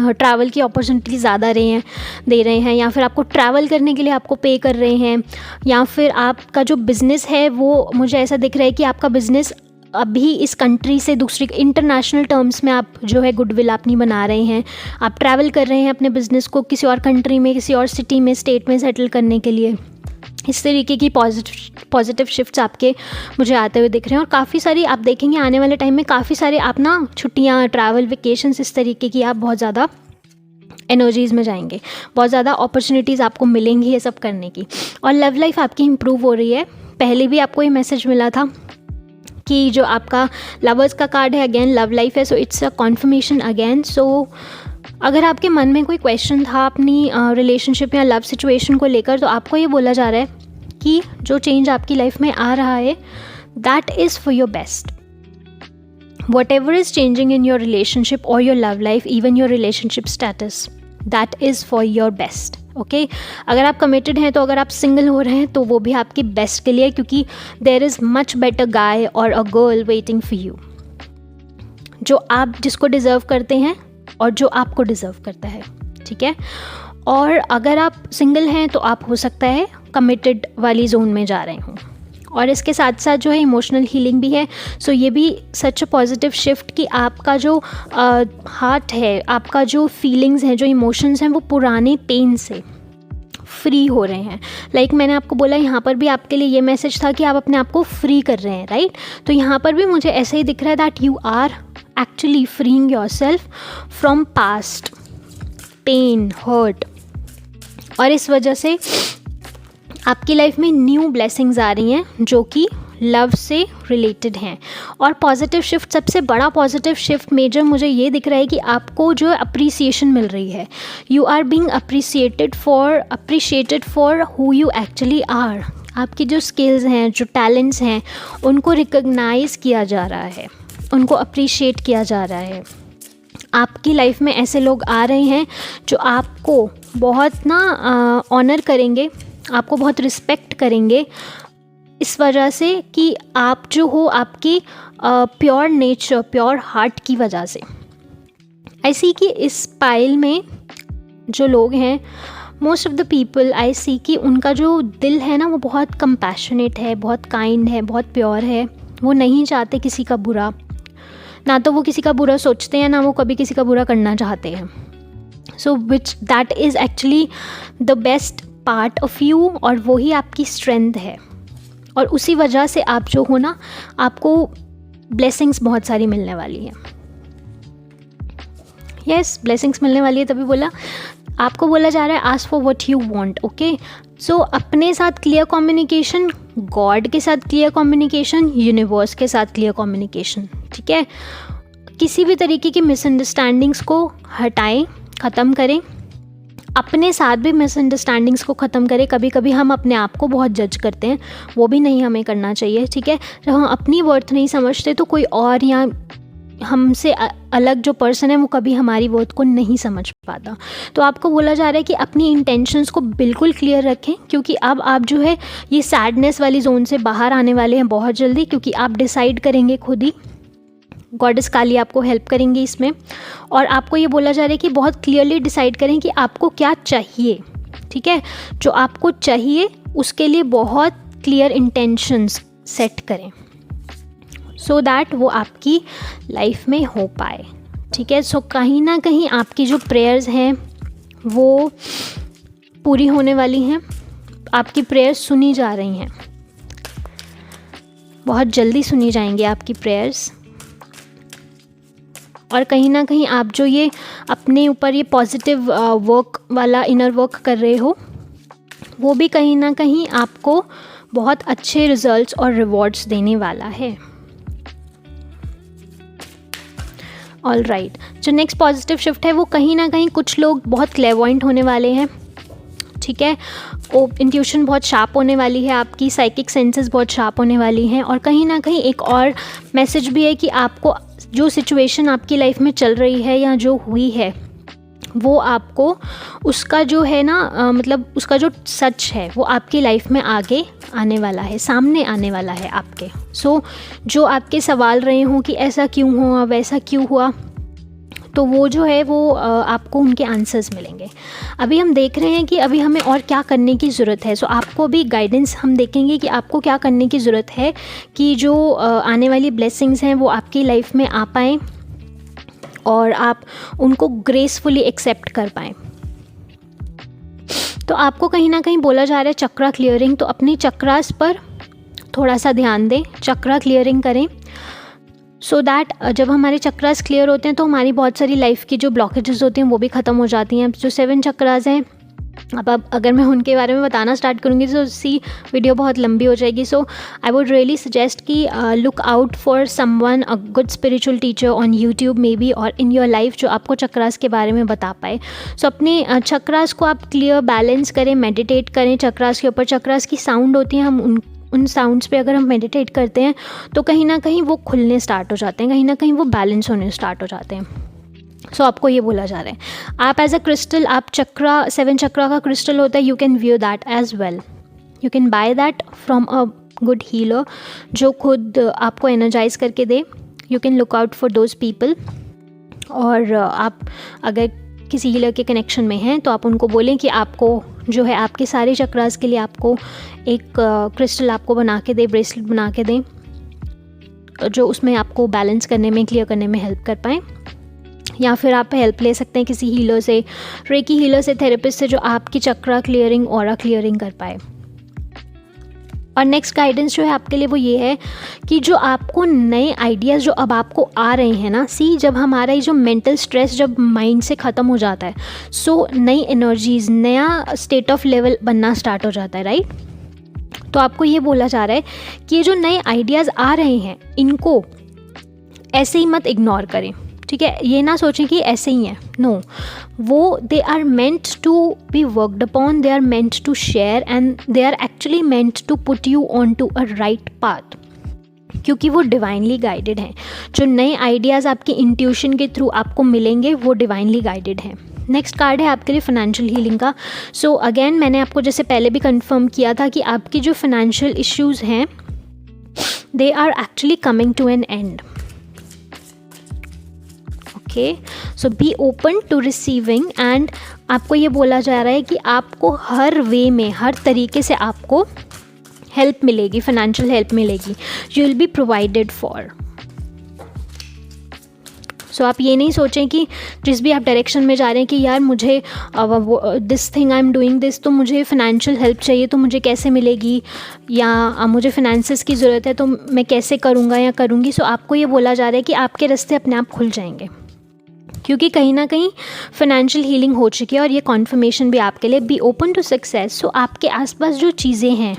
ट्रैवल की अपॉर्चुनिटी ज़्यादा दे रहे हैं, या फिर आपको ट्रैवल करने के लिए आपको पे कर रहे हैं, या फिर आपका जो बिज़नेस है वो मुझे ऐसा दिख रहा है कि आपका बिज़नेस अभी इस कंट्री से दूसरी इंटरनेशनल टर्म्स में आप जो है गुडविल अपनी बना रहे हैं। आप ट्रैवल कर रहे हैं अपने बिज़नेस को किसी और कंट्री में, किसी और सिटी में, स्टेट में सेटल करने के लिए। इस तरीके की पॉजिटिव शिफ्ट्स आपके मुझे आते हुए दिख रहे हैं। और काफ़ी सारी आप देखेंगे आने वाले टाइम में काफ़ी सारे आप ना छुट्टियाँ, ट्रैवल, वेकेशंस, इस तरीके की आप बहुत ज़्यादा एनर्जीज़ में जाएंगे, बहुत ज़्यादा अपॉर्चुनिटीज़ आपको मिलेंगी ये सब करने की। और लव लाइफ आपकी इम्प्रूव हो रही है। पहले भी आपको ये मैसेज मिला था कि जो आपका लवर्स का कार्ड है, अगेन लव लाइफ है। So it's a confirmation again. So अगर आपके मन में कोई क्वेश्चन था अपनी रिलेशनशिप या लव सिचुएशन को लेकर, तो आपको ये बोला जा रहा है कि जो चेंज आपकी लाइफ में आ रहा है that is for your best. Whatever is changing in your relationship और your love life, even your relationship status, that is for your best. Okay, अगर आप कमिटेड हैं, तो अगर आप सिंगल हो रहे हैं तो वो भी आपके बेस्ट के लिए, क्योंकि देयर इज़ मच बेटर गाय और a girl waiting for you, जो आप जिसको डिज़र्व करते हैं और जो आपको डिज़र्व करता है। ठीक है, और अगर आप सिंगल हैं तो आप हो सकता है कमिटेड वाली जोन में जा रहे हों। और इसके साथ साथ जो है इमोशनल हीलिंग भी है। सो ये भी सच अ पॉजिटिव शिफ्ट कि आपका जो हार्ट है, आपका जो फीलिंग्स हैं, जो इमोशंस हैं, वो पुराने पेन से फ्री हो रहे हैं। लाइक मैंने आपको बोला, यहाँ पर भी आपके लिए ये मैसेज था कि आप अपने आप को फ्री कर रहे हैं, राइट। तो यहाँ पर भी मुझे ऐसा ही दिख रहा है that you are actually freeing yourself from past pain, hurt. और इस वजह से आपकी लाइफ में न्यू ब्लेसिंग्स आ रही हैं जो कि लव से रिलेटेड हैं। और पॉजिटिव शिफ्ट, सबसे बड़ा पॉजिटिव शिफ्ट मेजर मुझे ये दिख रहा है कि आपको जो अप्रिसिएशन मिल रही है, you are being appreciated for who you actually are. आपकी जो स्किल्स हैं, जो टैलेंट्स हैं, उनको रिकॉग्नाइज़ किया जा रहा है, उनको अप्रिशिएट किया जा रहा है। आपकी लाइफ में ऐसे लोग आ रहे हैं जो आपको बहुत ना ऑनर करेंगे, आपको बहुत रिस्पेक्ट करेंगे, इस वजह से कि आप जो हो आपकी प्योर नेचर, प्योर हार्ट की वजह से। ऐसी कि इस पाइल में जो लोग हैं, most of the people I see कि उनका जो दिल है ना वो बहुत कंपैशनेट है, बहुत काइंड है, बहुत प्योर है। वो नहीं चाहते किसी का बुरा, ना तो वो किसी का बुरा सोचते हैं, ना वो कभी किसी का बुरा करना चाहते हैं। So which that is actually the best part of you, और वही आपकी स्ट्रेंथ है। और उसी वजह से आप जो हो ना, आपको ब्लेसिंग्स बहुत सारी मिलने वाली है। यस, ब्लेसिंग्स मिलने वाली है, तभी बोला आपको बोला जा रहा है ask for what you want. Okay, so अपने साथ क्लियर कम्युनिकेशन, गॉड के साथ क्लियर कम्युनिकेशन, यूनिवर्स के साथ क्लियर कम्युनिकेशन। ठीक है, किसी भी तरीके की मिसअंडरस्टैंडिंग्स को हटाएं, ख़त्म करें। अपने साथ भी मिसअंडरस्टैंडिंग्स को ख़त्म करें। कभी कभी हम अपने आप को बहुत जज करते हैं, वो भी नहीं हमें करना चाहिए। ठीक है, जब हम अपनी वर्थ नहीं समझते तो कोई और या हमसे अलग जो पर्सन है वो कभी हमारी वर्थ को नहीं समझ पाता। तो आपको बोला जा रहा है कि अपनी इंटेंशंस को बिल्कुल क्लियर रखें, क्योंकि अब आप जो है ये सैडनेस वाली जोन से बाहर आने वाले हैं बहुत जल्दी, क्योंकि आप डिसाइड करेंगे खुद ही। गॉडेस काली आपको हेल्प करेंगी इसमें। और आपको ये बोला जा रहा है कि बहुत क्लियरली डिसाइड करें कि आपको क्या चाहिए। ठीक है, जो आपको चाहिए उसके लिए बहुत क्लियर इंटेंशंस सेट करें, सो दैट वो आपकी लाइफ में हो पाए। ठीक है, सो कहीं ना कहीं आपकी जो प्रेयर्स हैं वो पूरी होने वाली हैं, आपकी प्रेयर्स सुनी जा रही हैं, बहुत जल्दी सुनी जाएंगी आपकी प्रेयर्स। और कहीं ना कहीं आप जो ये अपने ऊपर ये पॉजिटिव वर्क वाला इनर वर्क कर रहे हो, वो भी कहीं ना कहीं आपको बहुत अच्छे रिजल्ट्स और रिवॉर्ड्स देने वाला है। ऑल राइट, जो नेक्स्ट पॉजिटिव शिफ्ट है वो कहीं ना कहीं कुछ लोग बहुत क्लेवॉइंट होने वाले हैं। ठीक है, इंट्यूशन बहुत शार्प होने वाली है, आपकी साइकिक सेंसेस बहुत शार्प होने वाली हैं। और कहीं ना कहीं एक और मैसेज भी है कि आपको जो सिचुएशन आपकी लाइफ में चल रही है या जो हुई है, वो आपको उसका जो है ना मतलब उसका जो सच है वो आपकी लाइफ में आगे आने वाला है, सामने आने वाला है आपके। सो जो आपके सवाल रहे हों कि ऐसा क्यों हुआ, वैसा क्यों हुआ, तो वो जो है वो आपको उनके आंसर्स मिलेंगे। अभी हम देख रहे हैं कि अभी हमें और क्या करने की ज़रूरत है। सो आपको भी गाइडेंस हम देखेंगे कि आपको क्या करने की ज़रूरत है कि जो आने वाली ब्लेसिंग्स हैं वो आपकी लाइफ में आ पाएँ और आप उनको ग्रेसफुली एक्सेप्ट कर पाएँ। तो आपको कहीं ना कहीं बोला जा रहा है चक्रा क्लियरिंग, तो अपनी चक्रास पर थोड़ा सा ध्यान दें, चक्रा क्लियरिंग करें, सो दैट जब हमारे चक्रास क्लियर होते हैं तो हमारी बहुत सारी लाइफ की जो ब्लॉकेजेस होती हैं वो भी ख़त्म हो जाती हैं। जो 7 चक्रास हैं, अब अगर मैं उनके बारे में बताना स्टार्ट करूँगी तो वीडियो बहुत लंबी हो जाएगी। सो आई वुड रियली सजेस्ट कि look out for someone, a good spiritual teacher on YouTube may be और इन योर लाइफ, जो आपको चक्रास के बारे में बता पाए। सो अपने चक्रास को आप क्लियर बैलेंस करें, मेडिटेट करें चक्रास के ऊपर। चक्रास की साउंड होती है, हम उन साउंड्स पे अगर हम मेडिटेट करते हैं तो कहीं ना कहीं वो खुलने स्टार्ट हो जाते हैं, कहीं ना कहीं वो बैलेंस होने स्टार्ट हो जाते हैं। सो आपको ये बोला जा रहा है आप एज अ क्रिस्टल, आप चक्रा 7 चक्रा का क्रिस्टल होता है, you can view that as well, you can buy that from a good healer जो खुद आपको एनर्जाइज करके दे। You can look out for those people. और आप अगर किसी हीलर के कनेक्शन में हैं तो आप उनको बोलें कि आपको जो है आपके सारे चक्रास के लिए आपको एक क्रिस्टल आपको बना के दे, ब्रेसलेट बना के दें, जो उसमें आपको बैलेंस करने में, क्लियर करने में हेल्प कर पाएँ। या फिर आप हेल्प ले सकते हैं किसी हीलर से, रेकी हीलर से, थेरेपिस्ट से, जो आपकी चक्रा क्लियरिंग, ऑरा क्लियरिंग कर पाए। और नेक्स्ट गाइडेंस जो है आपके लिए वो ये है कि जो आपको नए आइडियाज़ जो अब आपको आ रहे हैं ना, जब हमारा ये जो मेंटल स्ट्रेस जब माइंड से ख़त्म हो जाता है, सो नई एनर्जीज़, नया स्टेट ऑफ लेवल बनना स्टार्ट हो जाता है, राइट। तो आपको ये बोला जा रहा है कि ये जो नए आइडियाज़ आ रहे हैं इनको ऐसे ही मत इग्नोर करें। ठीक है, ये ना सोचें कि ऐसे ही हैं, नो, वो they are meant to be worked upon, they are meant to share and they are actually meant to put you on to a right path, क्योंकि वो डिवाइनली गाइडेड हैं। जो नए आइडियाज़ आपके इंट्यूशन के थ्रू आपको मिलेंगे वो डिवाइनली गाइडेड हैं। नेक्स्ट कार्ड है आपके लिए फाइनेंशियल हीलिंग का। सो अगेन मैंने आपको जैसे पहले भी कंफर्म किया था कि आपकी जो फाइनेंशियल इश्यूज़ हैं they are actually coming to an end. Okay, so be open to receiving, and आपको ये बोला जा रहा है कि आपको हर वे में, हर तरीके से आपको हेल्प मिलेगी, फाइनेंशियल हेल्प मिलेगी, you will be provided for. So आप ये नहीं सोचें कि जिस भी आप डायरेक्शन में जा रहे हैं कि यार मुझे this thing I am doing this, तो मुझे फाइनेंशियल हेल्प चाहिए तो मुझे कैसे मिलेगी, या मुझे फाइनेंसेस की ज़रूरत है तो मैं कैसे करूँगा या करूँगी। सो आपको ये बोला जा रहा है कि आपके रास्ते अपने आप खुल जाएंगे, क्योंकि कहीं ना कहीं फाइनेंशियल हीलिंग हो चुकी है। और ये कॉन्फर्मेशन भी आपके लिए, बी ओपन टू सक्सेस। सो आपके आसपास जो चीज़ें हैं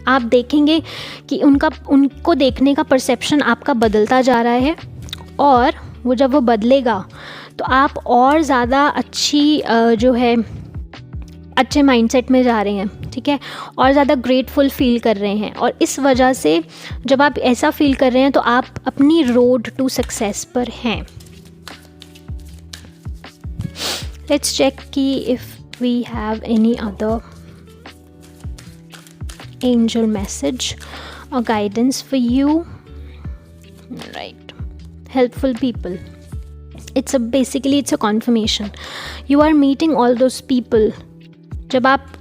आप देखेंगे कि उनको देखने का परसेप्शन आपका बदलता जा रहा है, और वो जब वो बदलेगा तो आप और ज़्यादा जो है अच्छे माइंडसेट में जा रहे हैं, ठीक है, और ज़्यादा ग्रेटफुल फील कर रहे हैं। और इस वजह से जब आप ऐसा फील कर रहे हैं तो आप अपनी रोड टू सक्सेस पर हैं। लेट्स चेक कि if we have any other angel message or guidance for you. Right, helpful people, basically it's a confirmation. You are meeting all those people. जब आप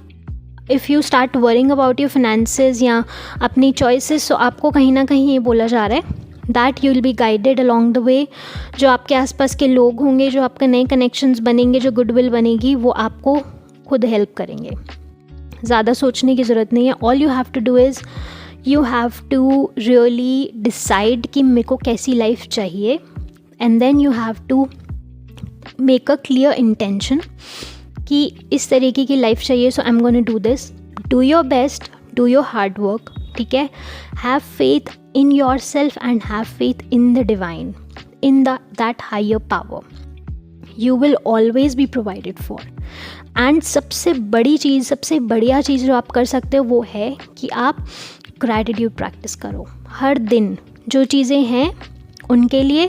if you start worrying about your finances या अपनी choices, so आपको कहीं ना कहीं ये बोला जा रहा है that you will be guided along the way. जो आपके आसपास के लोग होंगे, जो आपके नए connections बनेंगे, जो goodwill बनेगी, वो आपको खुद हेल्प करेंगे। ज़्यादा सोचने की ज़रूरत नहीं है। All you have to do is you have to really decide कि मेरे को कैसी लाइफ चाहिए, and then you have to make a clear intention कि इस तरीके की लाइफ चाहिए। So I am gonna do this, do your best, do your hard work, ठीक है, have faith in yourself and have faith in the divine, in that higher power, you will always B provided for. And सबसे बड़ी चीज़, सबसे बढ़िया चीज़ जो आप कर सकते हो वो है कि आप ग्रैटिट्यूड प्रैक्टिस करो हर दिन, जो चीज़ें हैं उनके लिए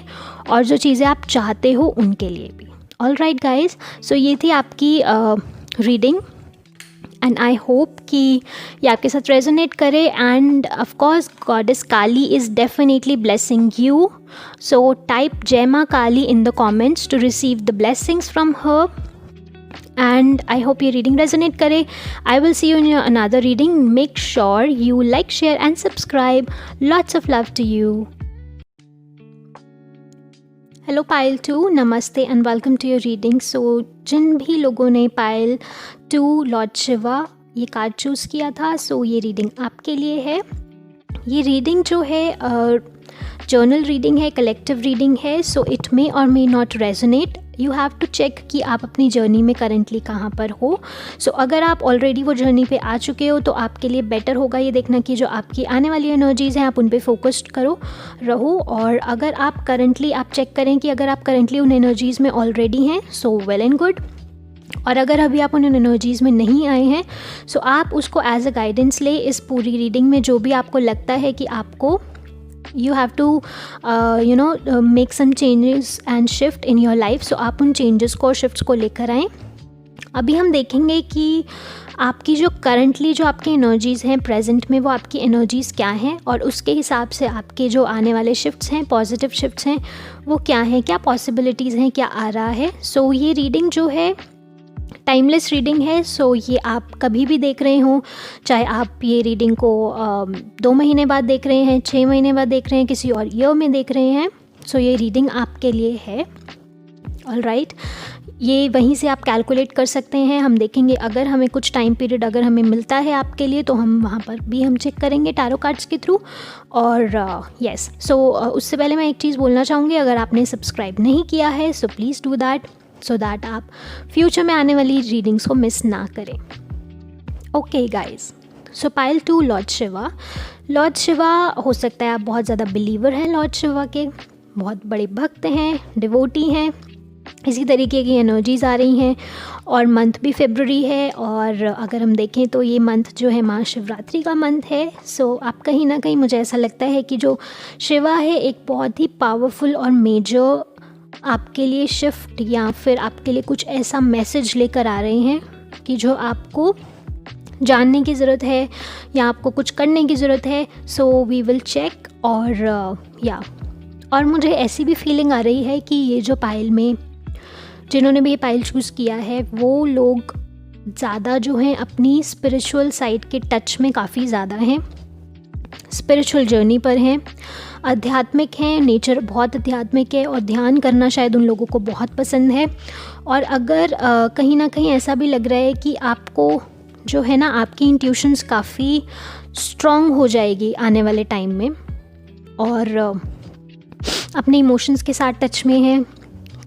और जो चीज़ें आप चाहते हो उनके लिए भी। ऑल राइट गाइज, सो ये थी आपकी रीडिंग, एंड आई होप कि ये आपके साथ रेजोनेट करे। End of course goddess Kali is definitely blessing you, so type जय माँ काली in the comments to receive the blessings from her. And I hope your reading resonate kare. I will see you in your another reading. Make sure you like, share and subscribe. Lots of love to you. Hello Payal 2, नमस्ते and welcome to your reading. So जिन भी लोगों ने पायल 2 Lord Shiva ये card choose किया था, सो ये reading आपके लिए है. ये रीडिंग जो है जर्नल रीडिंग है, कलेक्टिव रीडिंग है, so it may or may not resonate. You have to check कि आप अपनी जर्नी में करेंटली कहाँ पर हो. सो अगर आप ऑलरेडी वो जर्नी पे आ चुके हो तो आपके लिए बेटर होगा ये देखना कि जो आपकी आने वाली एनर्जीज़ हैं आप उन पे फोकस्ड रहो. और अगर आप करेंटली आप चेक करें कि अगर आप करेंटली उन एनर्जीज़ में ऑलरेडी हैं, सो वेल एंड गुड. और अगर अभी आप उन एनर्जीज़ में नहीं आए हैं, सो आप उसको एज अ गाइडेंस ले. इस पूरी रीडिंग में जो भी आपको लगता है कि आपको you have to make some changes and shift in your life, so आप उन changes को, shifts को लेकर आएँ. अभी हम देखेंगे कि आपकी जो करंटली जो आपकी एनर्जीज़ हैं प्रेजेंट में, वो आपकी एनर्जीज़ क्या हैं और उसके हिसाब से आपके जो आने वाले शिफ्ट्स हैं, पॉजिटिव शिफ्ट्स हैं, वो क्या हैं, क्या पॉसिबिलिटीज़ हैं, क्या आ रहा है. सो ये रीडिंग जो है टाइमलेस रीडिंग है. सो ये आप कभी भी देख रहे हो, चाहे आप ये रीडिंग को 2 महीने बाद देख रहे हैं, 6 महीने बाद देख रहे हैं, किसी और ईयर में देख रहे हैं, सो ये रीडिंग आपके लिए है. ऑल राइट, ये वहीं से आप कैलकुलेट कर सकते हैं. हम देखेंगे अगर हमें कुछ टाइम पीरियड अगर हमें मिलता है आपके लिए, तो हम वहाँ पर भी हम चेक करेंगे टैरो कार्ड्स के थ्रू. और येस, सो उससे पहले मैं एक चीज़ बोलना चाहूँगी, अगर आपने सब्सक्राइब नहीं किया है so please do that, so that आप फ्यूचर में आने वाली रीडिंग्स को मिस ना करें. ओके गाइज, सो पायल 2 लॉर्ड शिवा. लॉर्ड शिवा, हो सकता है आप बहुत ज़्यादा बिलीवर हैं लॉर्ड शिवा के, बहुत बड़े भक्त हैं, डिवोटी हैं, इसी तरीके की एनर्जीज़ आ रही हैं। और मंथ भी फरवरी है, और अगर हम देखें तो ये मंथ जो है महाशिवरात्रि का मंथ है। सो आप कहीं ना कहीं, मुझे ऐसा लगता है कि जो शिवा है एक बहुत ही पावरफुल और मेजर आपके लिए शिफ्ट या फिर आपके लिए कुछ ऐसा मैसेज लेकर आ रहे हैं कि जो आपको जानने की ज़रूरत है या आपको कुछ करने की ज़रूरत है। So we will check. और मुझे ऐसी भी फीलिंग आ रही है कि ये जो पायल में जिन्होंने भी ये पायल चूज़ किया है वो लोग ज़्यादा जो हैं अपनी स्पिरिचुअल साइड के टच में काफ़ी ज़्यादा हैं, स्पिरिचुअल जर्नी पर हैं, आध्यात्मिक हैं, नेचर बहुत आध्यात्मिक है और ध्यान करना शायद उन लोगों को बहुत पसंद है। और अगर कहीं ना कहीं ऐसा भी लग रहा है कि आपको जो है ना आपकी इंट्यूशंस काफ़ी स्ट्रॉन्ग हो जाएगी आने वाले टाइम में, और अपने इमोशंस के साथ टच में हैं।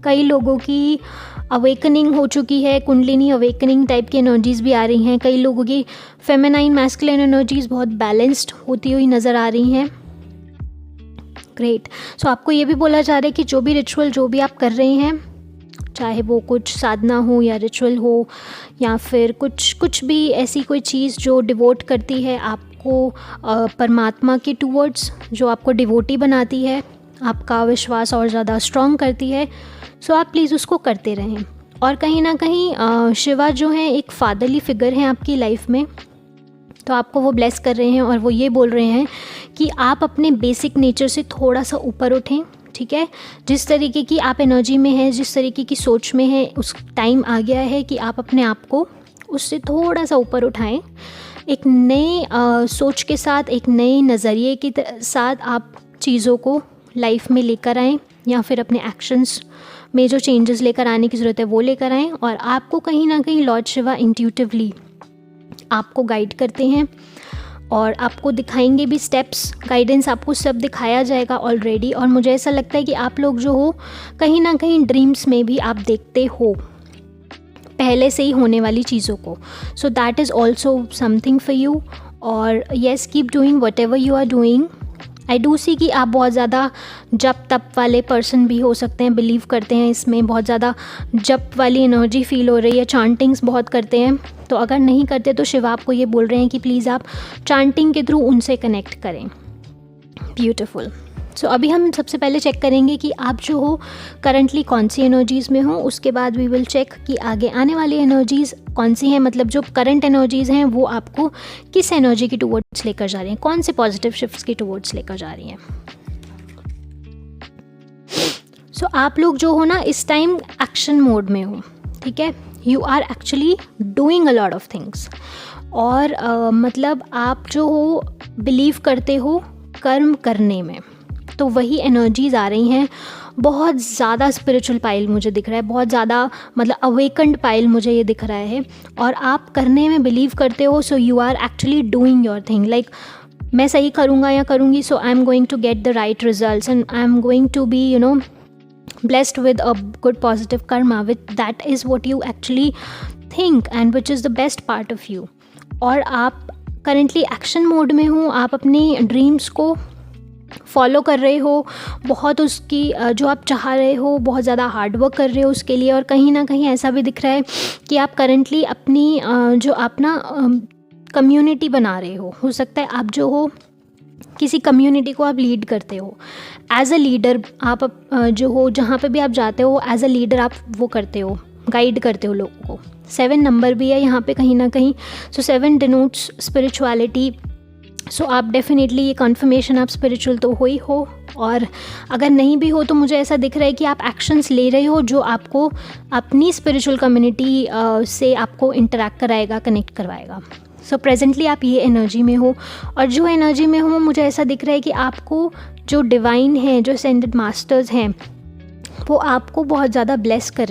कई लोगों की अवेकनिंग हो चुकी है, कुंडलिनी अवेकनिंग टाइप की एनर्जीज़ भी आ रही हैं। कई लोगों की फेमिनाइन मैस्कुलिन एनर्जीज़ बहुत बैलेंस्ड होती हुई नज़र आ रही हैं। ग्रेट। सो आपको ये भी बोला जा रहा है कि जो भी रिचुअल जो भी आप कर रहे हैं, चाहे वो कुछ साधना हो या रिचुअल हो या फिर कुछ भी ऐसी कोई चीज़ जो डिवोट करती है आपको परमात्मा के टूवर्ड्स, जो आपको डिवोटी बनाती है, आपका विश्वास और ज़्यादा स्ट्रॉन्ग करती है, सो आप प्लीज़ उसको करते रहें। और कहीं ना कहीं शिवा जो है एक फादरली फिगर हैं आपकी लाइफ में, तो आपको वो ब्लेस कर रहे हैं और वो ये बोल रहे हैं कि आप अपने बेसिक नेचर से थोड़ा सा ऊपर उठें। ठीक है, जिस तरीके की आप एनर्जी में हैं, जिस तरीके की सोच में हैं, उस टाइम आ गया है कि आप अपने आप को उससे थोड़ा सा ऊपर उठाएं। एक नए सोच के साथ, एक नए नज़रिए के साथ आप चीज़ों को लाइफ में लेकर आएँ, या फिर अपने एक्शंस में जो चेंजेस लेकर आने की ज़रूरत है वो लेकर आएँ। और आपको कहीं ना कहीं लॉर्ड शिवा इंट्यूटिवली आपको गाइड करते हैं और आपको दिखाएंगे भी स्टेप्स, गाइडेंस आपको सब दिखाया जाएगा ऑलरेडी। और मुझे ऐसा लगता है कि आप लोग जो हो कहीं ना कहीं ड्रीम्स में भी आप देखते हो पहले से ही होने वाली चीज़ों को। So that is also something for you. और yes, keep doing whatever you are doing. I do see कि आप बहुत ज़्यादा जप तप वाले पर्सन भी हो सकते हैं, बिलीव करते हैं इसमें, बहुत ज़्यादा जप वाली एनर्जी फील हो रही है, चांटिंग्स बहुत करते हैं। तो अगर नहीं करते तो शिव आपको ये बोल रहे हैं कि प्लीज़ आप चांटिंग के थ्रू उनसे कनेक्ट करें। ब्यूटीफुल। सो अभी हम सबसे पहले चेक करेंगे कि आप जो हो करंटली कौन सी एनर्जीज़ में हो, उसके बाद वी विल चेक कि आगे आने वाली एनर्जीज़ कौन सी हैं, मतलब जो करंट एनर्जीज़ हैं वो आपको किस एनर्जी की टुवर्ड्स लेकर जा रही हैं, कौन से पॉजिटिव शिफ्ट्स की टुवर्ड्स लेकर जा रही हैं। सो आप लोग जो हो ना इस टाइम एक्शन मोड में हो। ठीक है, you are actually doing a lot of things. और मतलब आप जो हो बिलीव करते हो कर्म करने में, तो वही एनर्जीज़ आ रही हैं। बहुत ज़्यादा स्पिरिचुअल पाइल मुझे दिख रहा है, बहुत ज़्यादा मतलब अवेकन्ड पाइल मुझे ये दिख रहा है। और आप करने में बिलीव करते हो, so you are actually doing your thing. Like मैं सही करूँगा या करूँगी, so I am going to get the right results and I am going to be blessed with a good positive karma, with that is what you actually think and which is the best part of you. और आप currently action mode में हो, आप अपनी dreams को follow कर रहे हो, बहुत उसकी जो आप चाह रहे हो बहुत ज़्यादा हार्ड वर्क कर रहे हो उसके लिए। और कहीं ना कहीं ऐसा भी दिख रहा है कि आप करंटली अपनी जो अपना कम्युनिटी बना रहे हो सकता है आप जो हो किसी कम्युनिटी को आप लीड करते हो एज अ लीडर। आप जो हो जहाँ पे भी आप जाते हो एज अ लीडर आप वो करते हो, गाइड करते हो लोगों को। 7 नंबर भी है यहाँ पे कहीं ना कहीं, सो 7 डिनोट्स स्पिरिचुअलिटी। सो आप डेफिनेटली ये कन्फर्मेशन आप स्पिरिचुअल तो हो ही हो, और अगर नहीं भी हो तो मुझे ऐसा दिख रहा है कि आप एक्शंस ले रहे हो जो आपको अपनी स्पिरिचुअल कम्युनिटी से आपको इंटरेक्ट कराएगा, कनेक्ट करवाएगा। सो प्रेजेंटली आप ये एनर्जी में हो, और जो एनर्जी में हो मुझे ऐसा दिख रहा है कि आपको जो डिवाइन है, जो असेंडेड मास्टर्स हैं, वो आपको बहुत ज़्यादा ब्लेस कर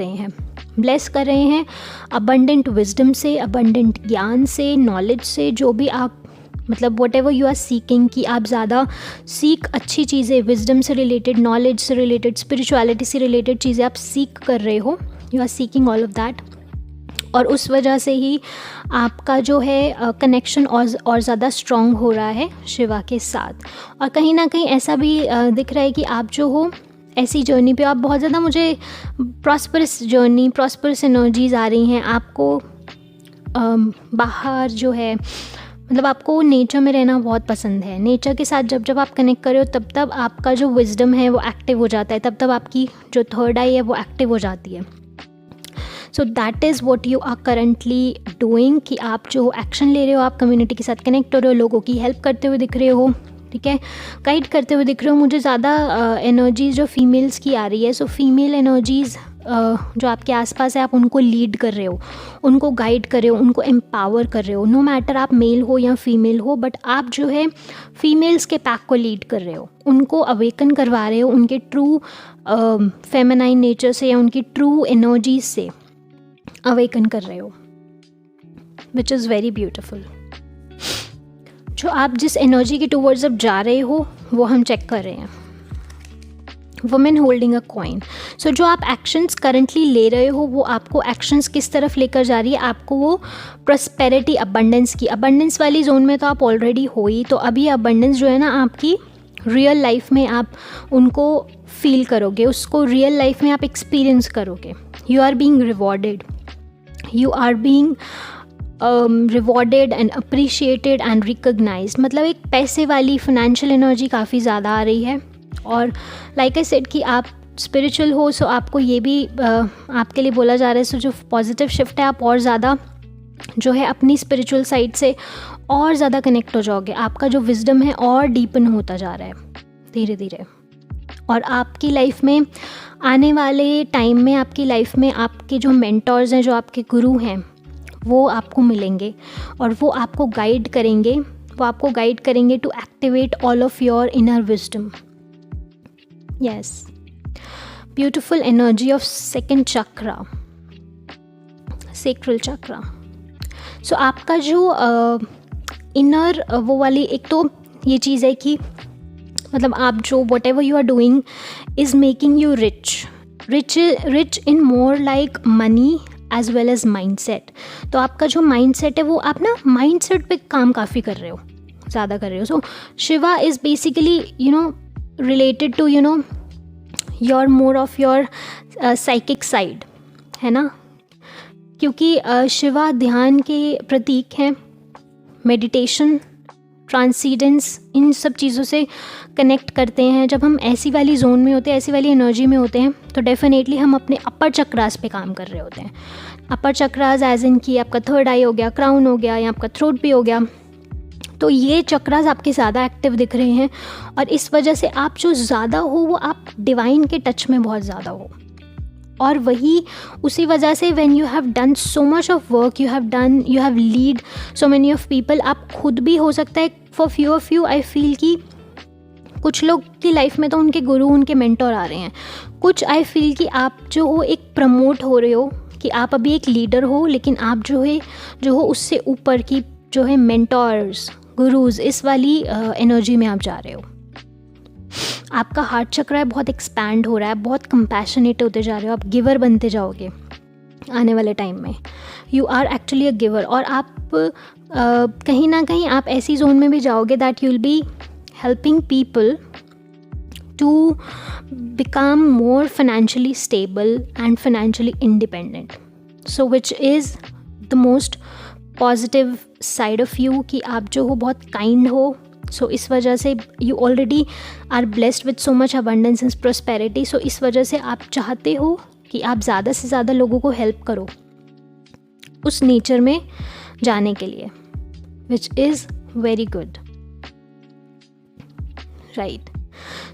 रहे हैं अबंडेंट विजडम से, अबंडेंट ज्ञान से, नॉलेज से। जो भी आप मतलब whatever you are seeking, कि आप ज़्यादा सीख अच्छी चीज़ें, विजडम से रिलेटेड, नॉलेज से रिलेटेड, स्पिरिचुअलिटी से रिलेटेड चीज़ें आप सीख कर रहे हो, you are seeking all of that. और उस वजह से ही आपका जो है कनेक्शन और ज़्यादा स्ट्रॉन्ग हो रहा है शिवा के साथ। और कहीं ना कहीं ऐसा भी दिख रहा है कि आप जो हो ऐसी जर्नी पे आप बहुत ज़्यादा, मुझे प्रॉस्परस जर्नी, प्रॉस्परस एनर्जीज़ आ रही हैं आपको। बाहर जो है, मतलब आपको नेचर में रहना बहुत पसंद है। नेचर के साथ जब जब आप कनेक्ट करे हो तब तब आपका जो विजडम है वो एक्टिव हो जाता है, तब तब आपकी जो थर्ड आई है वो एक्टिव हो जाती है। So that is what you are currently doing, कि आप जो एक्शन ले रहे हो, आप कम्युनिटी के साथ कनेक्ट हो रहे हो, लोगों की हेल्प करते हुए दिख रहे हो, ठीक है, गाइड करते हुए दिख रहे हो। मुझे ज़्यादा एनर्जीज़ जो फीमेल्स की आ रही है, सो फीमेल एनर्जीज़ जो आपके आसपास है, आप उनको लीड कर रहे हो, उनको गाइड कर रहे हो, उनको एम्पावर कर रहे हो। नो मैटर आप मेल हो या फीमेल हो, बट आप जो है फीमेल्स के पैक को लीड कर रहे हो, उनको अवेकन करवा रहे हो उनके ट्रू फेमिनाइन नेचर से या उनकी ट्रू एनर्जीज से अवेकन कर रहे हो, विच इज़ वेरी ब्यूटिफुल। जो आप जिस एनर्जी के टूवर्ड्स अब जा रहे हो वो हम चेक कर रहे हैं। Women holding a coin. So जो आप एक्शंस करंटली ले रहे हो वो आपको एक्शंस किस तरफ लेकर जा रही है, आपको वो प्रॉस्पेरिटी, अबंडेंस की, अबंडेंस वाली जोन में तो आप ऑलरेडी हो ही, तो अभी अबंडेंस जो है ना आपकी रियल लाइफ में आप उनको फील करोगे, उसको रियल लाइफ में आप एक्सपीरियंस करोगे। You are being rewarded, you are being rewarded and appreciated and recognise. मतलब एक पैसे वाली फाइनेंशियल एनर्जी काफ़ी ज़्यादा आ रही है। और लाइक आई सेड कि आप स्पिरिचुअल हो, सो आपको ये भी आपके लिए बोला जा रहा है, सो जो पॉजिटिव शिफ्ट है, आप और ज़्यादा जो है अपनी स्पिरिचुअल साइड से और ज़्यादा कनेक्ट हो जाओगे। आपका जो विजडम है और डीपन होता जा रहा है धीरे धीरे। और आपकी लाइफ में आने वाले टाइम में, आपकी लाइफ में आपके जो मेंटर्स हैं, जो आपके गुरु हैं, वो आपको मिलेंगे और वो आपको गाइड करेंगे, to activate all of your inner wisdom. Yes, beautiful energy of second chakra, sacral chakra. So आपका जो इनर वो वाली, एक तो ये चीज़ है कि मतलब आप जो whatever you are doing is making you rich in more like money as well as mindset. तो आपका जो माइंडसेट है वो आप ना माइंडसेट पे काम काफ़ी कर रहे हो, ज़्यादा कर रहे हो। So Shiva is basically related to your more of your psychic side, है ना, क्योंकि शिवा ध्यान के प्रतीक हैं, मेडिटेशन, ट्रांसीडेंस, इन सब चीज़ों से कनेक्ट करते हैं। जब हम ऐसी वाली जोन में होते हैं, ऐसी वाली एनर्जी में होते हैं, तो डेफिनेटली हम अपने अपर चक्रास पे काम कर रहे होते हैं। अपर चक्रास एज इन कि आपका थर्ड आई हो गया, क्राउन हो गया, या आपका थ्रोट भी हो गया। तो ये चक्रास आपके ज़्यादा एक्टिव दिख रहे हैं और इस वजह से आप जो ज़्यादा हो वो आप डिवाइन के टच में बहुत ज़्यादा हो। और वही उसी वजह से when you have done so much of work, you have lead so many of people, आप खुद भी हो सकता है for few of you I feel कि कुछ लोग की लाइफ में तो उनके गुरु, उनके मेंटर आ रहे हैं। कुछ आई फील कि आप जो हो एक प्रमोट हो रहे हो, कि आप अभी एक लीडर हो, लेकिन आप जो हो उससे ऊपर की जो है मेंटर्स, गुरुज, इस वाली एनर्जी में आप जा रहे हो। आपका हार्ट चक्र है बहुत एक्सपैंड हो रहा है, बहुत कंपैशनेट होते जा रहे हो, आप गिवर बनते जाओगे आने वाले टाइम में। You are actually a giver. और आप कहीं ना कहीं आप ऐसी जोन में भी जाओगे that you will be helping people to become more financially stable and financially independent. So which is the most positive side of you, कि आप जो हो बहुत काइंड हो। सो इस वजह से you already are blessed with so much abundance and prosperity. So इस वजह से आप चाहते हो कि आप ज़्यादा से ज़्यादा लोगों को हेल्प करो उस नेचर में जाने के लिए, which is very good, right.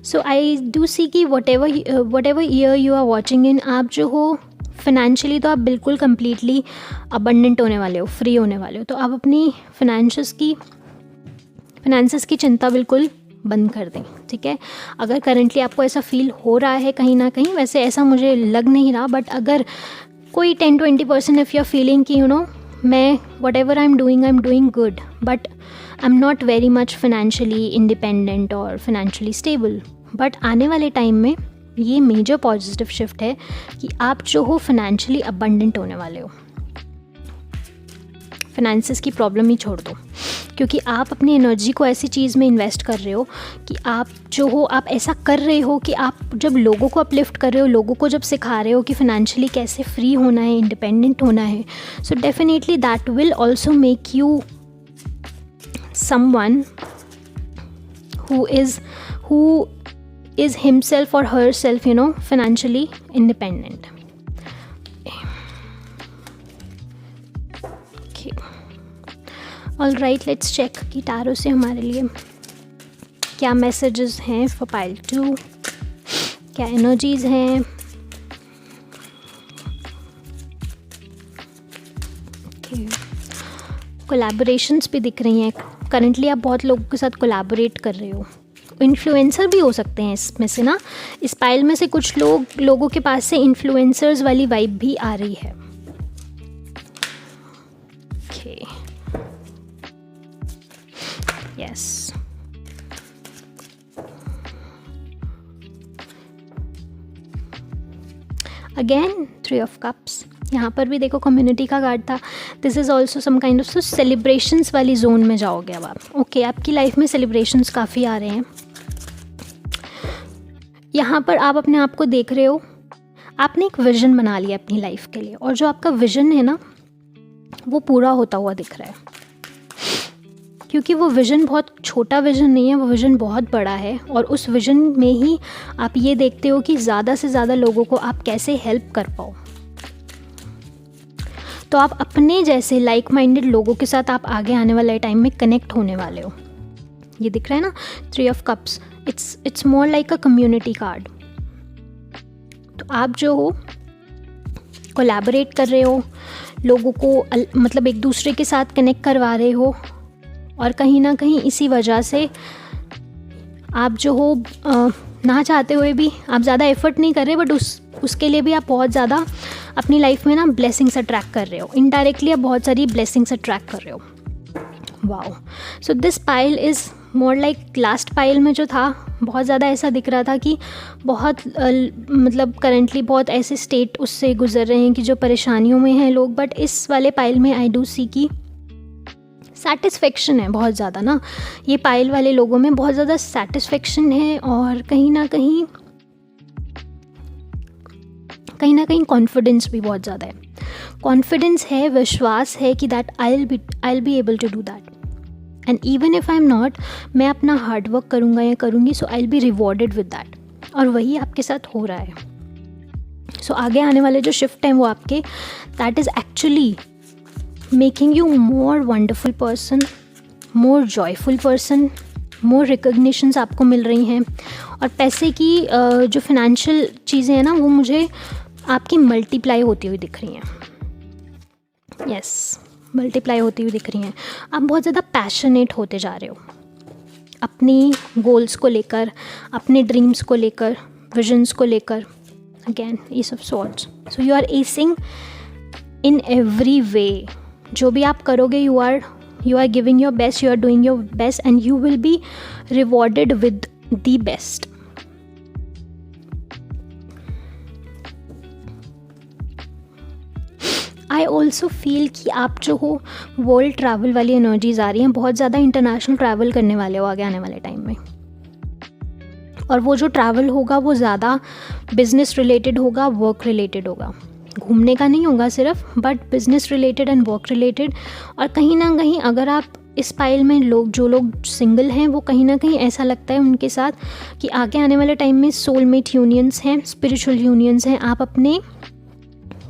So I do see कि whatever year you are watching in, आप जो हो फाइनेंशियली तो आप बिल्कुल कम्प्लीटली अबंडेंट होने वाले हो, फ्री होने वाले हो। तो आप अपनी फाइनेंसेस की चिंता बिल्कुल बंद कर दें, ठीक है। अगर करंटली आपको ऐसा फील हो रहा है कहीं ना कहीं, वैसे ऐसा मुझे लग नहीं रहा, बट अगर कोई 10-20% इफ़ यू आर फीलिंग कि मैं what ever I am doing good, but I am not very much financially independent और फाइनेंशियली स्टेबल, बट आने वाले टाइम में ये मेजर पॉजिटिव शिफ्ट है कि आप जो हो फाइनेंशियली अबंडेंट होने वाले हो। फाइनेंसेस की प्रॉब्लम ही छोड़ दो, क्योंकि आप अपनी एनर्जी को ऐसी चीज़ में इन्वेस्ट कर रहे हो कि आप जो हो आप ऐसा कर रहे हो कि आप जब लोगों को अपलिफ्ट कर रहे हो, लोगों को जब सिखा रहे हो कि फिनेंशियली कैसे फ्री होना है, इंडिपेंडेंट होना है, so definitely that will also make you someone who is himself or herself, financially independent. Okay. All right, let's check कि टारो से हमारे लिए क्या मैसेजेस हैं फॉर पाइल 2, क्या एनर्जीज हैं. कोलैबोरेशंस भी दिख रही हैं. करंटली आप बहुत लोगों के साथ कोलैबोरेट कर रहे हो. इन्फ्लुएंसर भी हो सकते हैं इसमें से ना. इस पाइल में से कुछ लोगों के पास से इन्फ्लुएंसर्स वाली वाइब भी आ रही है. Okay, yes. Again 3 of cups. यहाँ पर भी देखो कम्युनिटी का कार्ड था. This is also some kind of celebrations वाली जोन में जाओगे अब आप. ओके, आपकी लाइफ में सेलिब्रेशंस काफ़ी आ रहे हैं. यहाँ पर आप अपने आप को देख रहे हो. आपने एक विज़न बना लिया अपनी लाइफ के लिए, और जो आपका विज़न है ना वो पूरा होता हुआ दिख रहा है. क्योंकि वो विज़न बहुत छोटा विज़न नहीं है, वो विज़न बहुत बड़ा है. और उस विज़न में ही आप ये देखते हो कि ज़्यादा से ज़्यादा लोगों को आप कैसे हेल्प कर पाओ. तो आप अपने जैसे लाइक माइंडेड लोगों के साथ आप आगे आने वाले टाइम में कनेक्ट होने वाले हो. ये दिख रहा है ना 3 of cups. It's more like a community card. तो आप जो हो कोलैबोरेट कर रहे हो, लोगों को मतलब एक दूसरे के साथ कनेक्ट करवा रहे हो. और कहीं ना कहीं इसी वजह से आप जो हो ना चाहते हुए भी आप ज़्यादा एफर्ट नहीं कर रहे, बट उसके लिए भी आप बहुत ज़्यादा अपनी लाइफ में ना ब्लेसिंग्स अट्रैक्ट कर रहे हो. इनडायरेक्टली आप बहुत सारी ब्लेसिंग्स अट्रैक्ट कर रहे हो. Wow. So this pile is more like last pile में जो था बहुत ज़्यादा ऐसा दिख रहा था कि बहुत मतलब करंटली बहुत ऐसे स्टेट उससे गुजर रहे हैं कि जो परेशानियों में हैं लोग. बट इस वाले पाइल में आई डू सी की सेटिस्फेक्शन है बहुत ज़्यादा ना. ये पाइल वाले लोगों में बहुत ज़्यादा सेटिस्फेक्शन है, और कहीं ना कहीं कॉन्फिडेंस भी बहुत ज़्यादा है. कॉन्फिडेंस है, विश्वास है कि that I will be able to do that. And even if I am not, मैं अपना हार्ड वर्क करूँगा या करूँगी, so I will be rewarded with that. और वही आपके साथ हो रहा है. सो आगे आने वाले जो शिफ्ट हैं वो आपके, that is actually making you more wonderful person, more joyful person. More recognitions आपको मिल रही हैं. और पैसे की जो फिनेंशियल चीज़ें हैं ना वो मुझे आपकी मल्टीप्लाई होती हुई दिख रही हैं. यस, मल्टीप्लाई होती हुई दिख रही हैं. आप बहुत ज़्यादा पैशनेट होते जा रहे हो अपनी गोल्स को लेकर, अपने ड्रीम्स को लेकर, विजन्स को लेकर. Again ace of swords. So you are acing in every way. जो भी आप करोगे you are giving your best, you are doing your best, and you will be rewarded with the best. I also feel कि आप जो हो world travel वाली energies आ रही हैं. बहुत ज़्यादा इंटरनेशनल ट्रैवल करने वाले हो आगे आने वाले टाइम में. और वो जो ट्रैवल होगा वो ज़्यादा बिजनेस रिलेटेड होगा, वर्क रिलेटेड होगा. घूमने का नहीं होगा सिर्फ, but business related and work related. और कहीं ना कहीं अगर आप इस पाइल में जो लोग सिंगल हैं वो कहीं ना कहीं ऐसा लगता है उनके साथ कि आगे आने वाले टाइम में सोलमेट यूनियंस हैं, स्पिरिचुअल यूनियंस हैं. आप अपने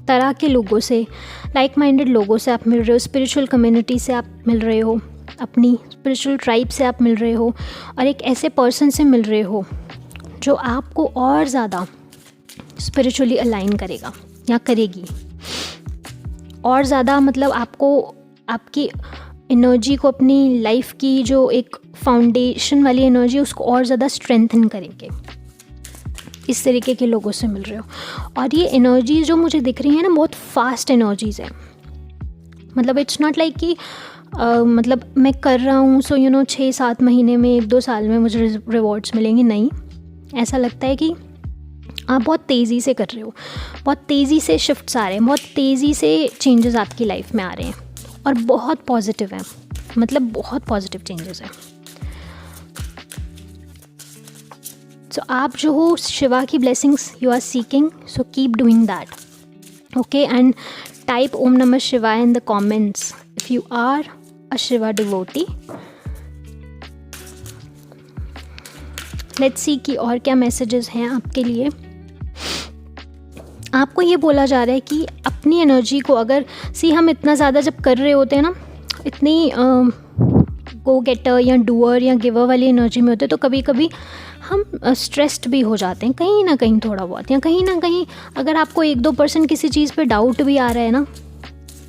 तरह के लोगों से, लाइक माइंडेड लोगों से आप मिल रहे हो. स्पिरिचुअल कम्युनिटी से आप मिल रहे हो, अपनी स्पिरिचुअल ट्राइब से आप मिल रहे हो. और एक ऐसे पर्सन से मिल रहे हो जो आपको और ज़्यादा स्पिरिचुअली अलाइन करेगा या करेगी. और ज़्यादा मतलब आपको आपकी एनर्जी को, अपनी लाइफ की जो एक फाउंडेशन वाली एनर्जी उसको और ज़्यादा स्ट्रेंथन करेंगे. इस तरीके के लोगों से मिल रहे हो. और ये एनर्जीज जो मुझे दिख रही हैं ना बहुत फास्ट एनर्जीज़ हैं. मतलब इट्स नॉट लाइक कि मतलब मैं कर रहा हूँ सो 6-7 महीने में, 1-2 साल में मुझे रिवॉर्ड्स मिलेंगे. नहीं, ऐसा लगता है कि आप बहुत तेज़ी से कर रहे हो, बहुत तेज़ी से शिफ्ट्स आ रहे हैं, बहुत तेज़ी से चेंजेस आपकी लाइफ में आ रहे हैं और बहुत पॉजिटिव हैं. मतलब बहुत पॉजिटिव चेंजेस है। सो आप जो हो शिवा की blessings you are seeking, so keep doing that, okay. And type Om Namah Shivaya in the comments if you are a Shiva devotee. Let's see कि और क्या मैसेजेस हैं आपके लिए। आपको ये बोला जा रहा है कि अपनी एनर्जी को अगर हम इतना ज़्यादा जब कर रहे होते हैं ना, इतनी गो गेटर या डूअर या गिवर वाली एनर्जी में होते हैं, तो कभी कभी हम स्ट्रेस्ड भी हो जाते हैं कहीं ना कहीं थोड़ा बहुत, या कहीं ना कहीं अगर आपको 1-2% किसी चीज़ पे डाउट भी आ रहा है ना,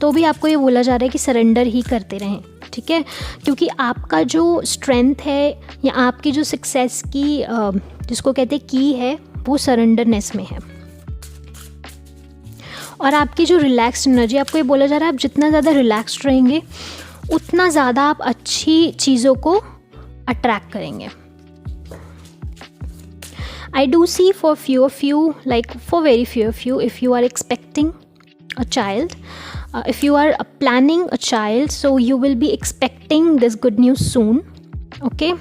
तो भी आपको ये बोला जा रहा है कि सरेंडर ही करते रहें, ठीक है। क्योंकि आपका जो स्ट्रेंथ है या आपकी जो सक्सेस की जिसको कहते हैं की है, वो सरेंडरनेस में है। और आपकी जो रिलैक्स्ड एनर्जी, आपको ये बोला जा रहा है आप जितना ज़्यादा रिलैक्स्ड रहेंगे उतना ज़्यादा आप अच्छी चीज़ों को अट्रैक्ट करेंगे। I do see for few of you, like for very few of you, if you are expecting a child, if you are planning a child, so you will be expecting this good news soon, okay?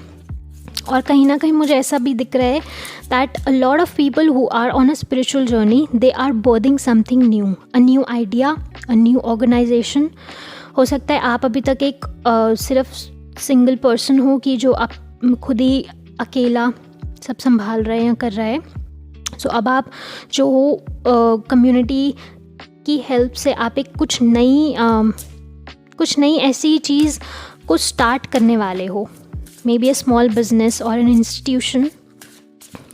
और कहीं ना कहीं मुझे ऐसा भी दिख रहा है that a lot of people who are on a spiritual journey, they are birthing something new, a new idea, a new organization. हो सकता है आप अभी तक एक सिर्फ सिंगल पर्सन हो कि जो आप खुद ही अकेला सब संभाल रहे हैं या कर रहे हैं। सो अब आप जो हो कम्युनिटी की हेल्प से आप एक कुछ नई ऐसी चीज़ को स्टार्ट करने वाले हो, may be a small business और एन इंस्टीट्यूशन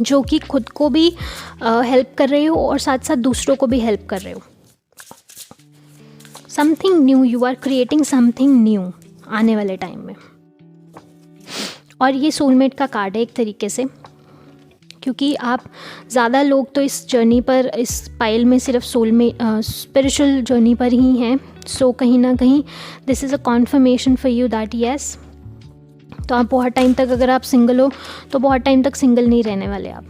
जो कि खुद को भी हेल्प कर रहे हो और साथ साथ दूसरों को भी हेल्प कर रहे हो। Something new, you are creating something new आने वाले टाइम में। और ये सोलमेट का कार्ड है एक तरीके से, क्योंकि आप ज़्यादा लोग तो इस जर्नी पर, इस पाइल में सिर्फ स्पिरिचुअल जर्नी पर ही हैं। सो कहीं ना कहीं this is a confirmation for you that yes, तो आप बहुत टाइम तक, अगर आप सिंगल हो तो बहुत टाइम तक सिंगल नहीं रहने वाले आप।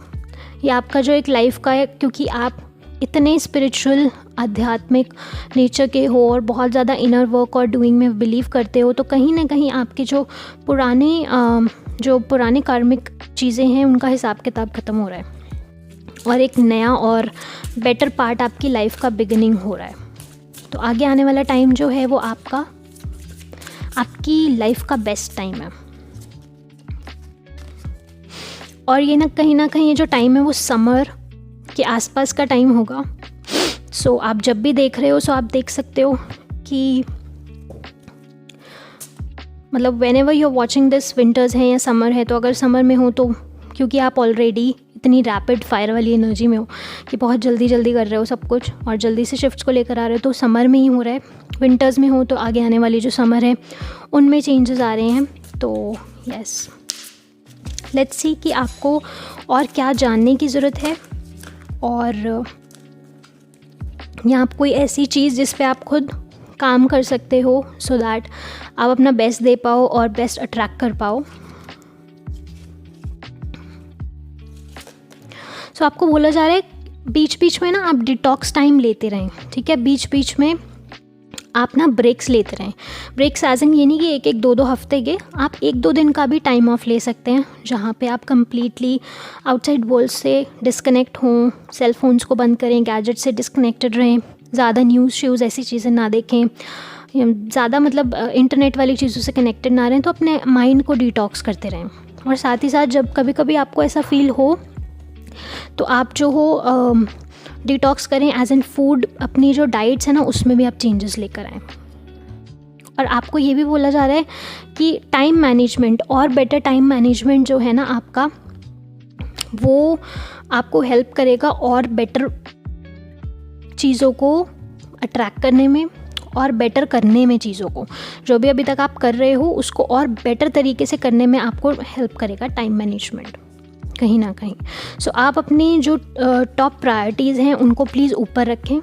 ये आपका जो एक लाइफ का है, क्योंकि आप इतने स्पिरिचुअल आध्यात्मिक नेचर के हो और बहुत ज़्यादा इनर वर्क और डूइंग में बिलीव करते हो, तो कहीं ना कहीं आपके जो पुराने कार्मिक चीज़ें हैं उनका हिसाब किताब ख़त्म हो रहा है और एक नया और बेटर पार्ट आपकी लाइफ का बिगिनिंग हो रहा है। तो आगे आने वाला टाइम जो है वो आपकी लाइफ का बेस्ट टाइम है। और ये कहीं ना कहीं ये जो टाइम है वो समर के आसपास का टाइम होगा। सो आप जब भी देख रहे हो, सो आप देख सकते हो कि मतलब whenever you are watching this, winters है या समर है, तो अगर समर में हो तो क्योंकि आप ऑलरेडी इतनी रैपिड फायर वाली एनर्जी में हो कि बहुत जल्दी जल्दी कर रहे हो सब कुछ और जल्दी से शिफ्ट्स को लेकर आ रहे हो, तो समर में ही हो रहा है। विंटर्स में हो तो आगे आने वाली जो समर है उनमें चेंजेस आ रहे हैं। तो यस, लेट्स सी कि आपको और क्या जानने की ज़रूरत है, और या आप कोई ऐसी चीज़ जिस पे आप खुद काम कर सकते हो सो दैट आप अपना बेस्ट दे पाओ और बेस्ट अट्रैक्ट कर पाओ। सो आपको बोला जा रहा है बीच बीच में ना आप डिटॉक्स टाइम लेते रहें, ठीक है। बीच बीच में आप ना ब्रेक्स लेते रहें। ब्रेक्स एज इन ये नहीं कि 1-2 हफ्ते के, आप 1-2 दिन का भी टाइम ऑफ ले सकते हैं, जहाँ पे आप कम्प्लीटली आउटसाइड वर्ल्ड से डिस्कनेक्ट हों, सेल फोन्स को बंद करें, गैजेट से डिस्कनेक्टेड रहें, ज़्यादा न्यूज़ श्यूज़ ऐसी चीज़ें ना देखें, ज़्यादा मतलब इंटरनेट वाली चीज़ों से कनेक्टेड ना रहें, तो अपने माइंड को डिटॉक्स करते रहें। और साथ ही साथ जब कभी कभी आपको ऐसा फील हो तो आप जो हो डिटॉक्स करें एज एन फूड, अपनी जो डाइट्स है ना उसमें भी आप चेंजेस लेकर आएँ। और आपको ये भी बोला जा रहा है कि टाइम मैनेजमेंट और बेटर टाइम मैनेजमेंट जो है ना आपका, वो आपको हेल्प करेगा और बेटर चीज़ों को अट्रैक्ट करने में और बेटर करने में, चीज़ों को जो भी अभी तक आप कर रहे हो उसको और बेटर तरीके से करने में आपको हेल्प करेगा टाइम मैनेजमेंट कहीं ना कहीं। सो आप अपनी जो टॉप प्रायोरिटीज़ हैं उनको प्लीज़ ऊपर रखें,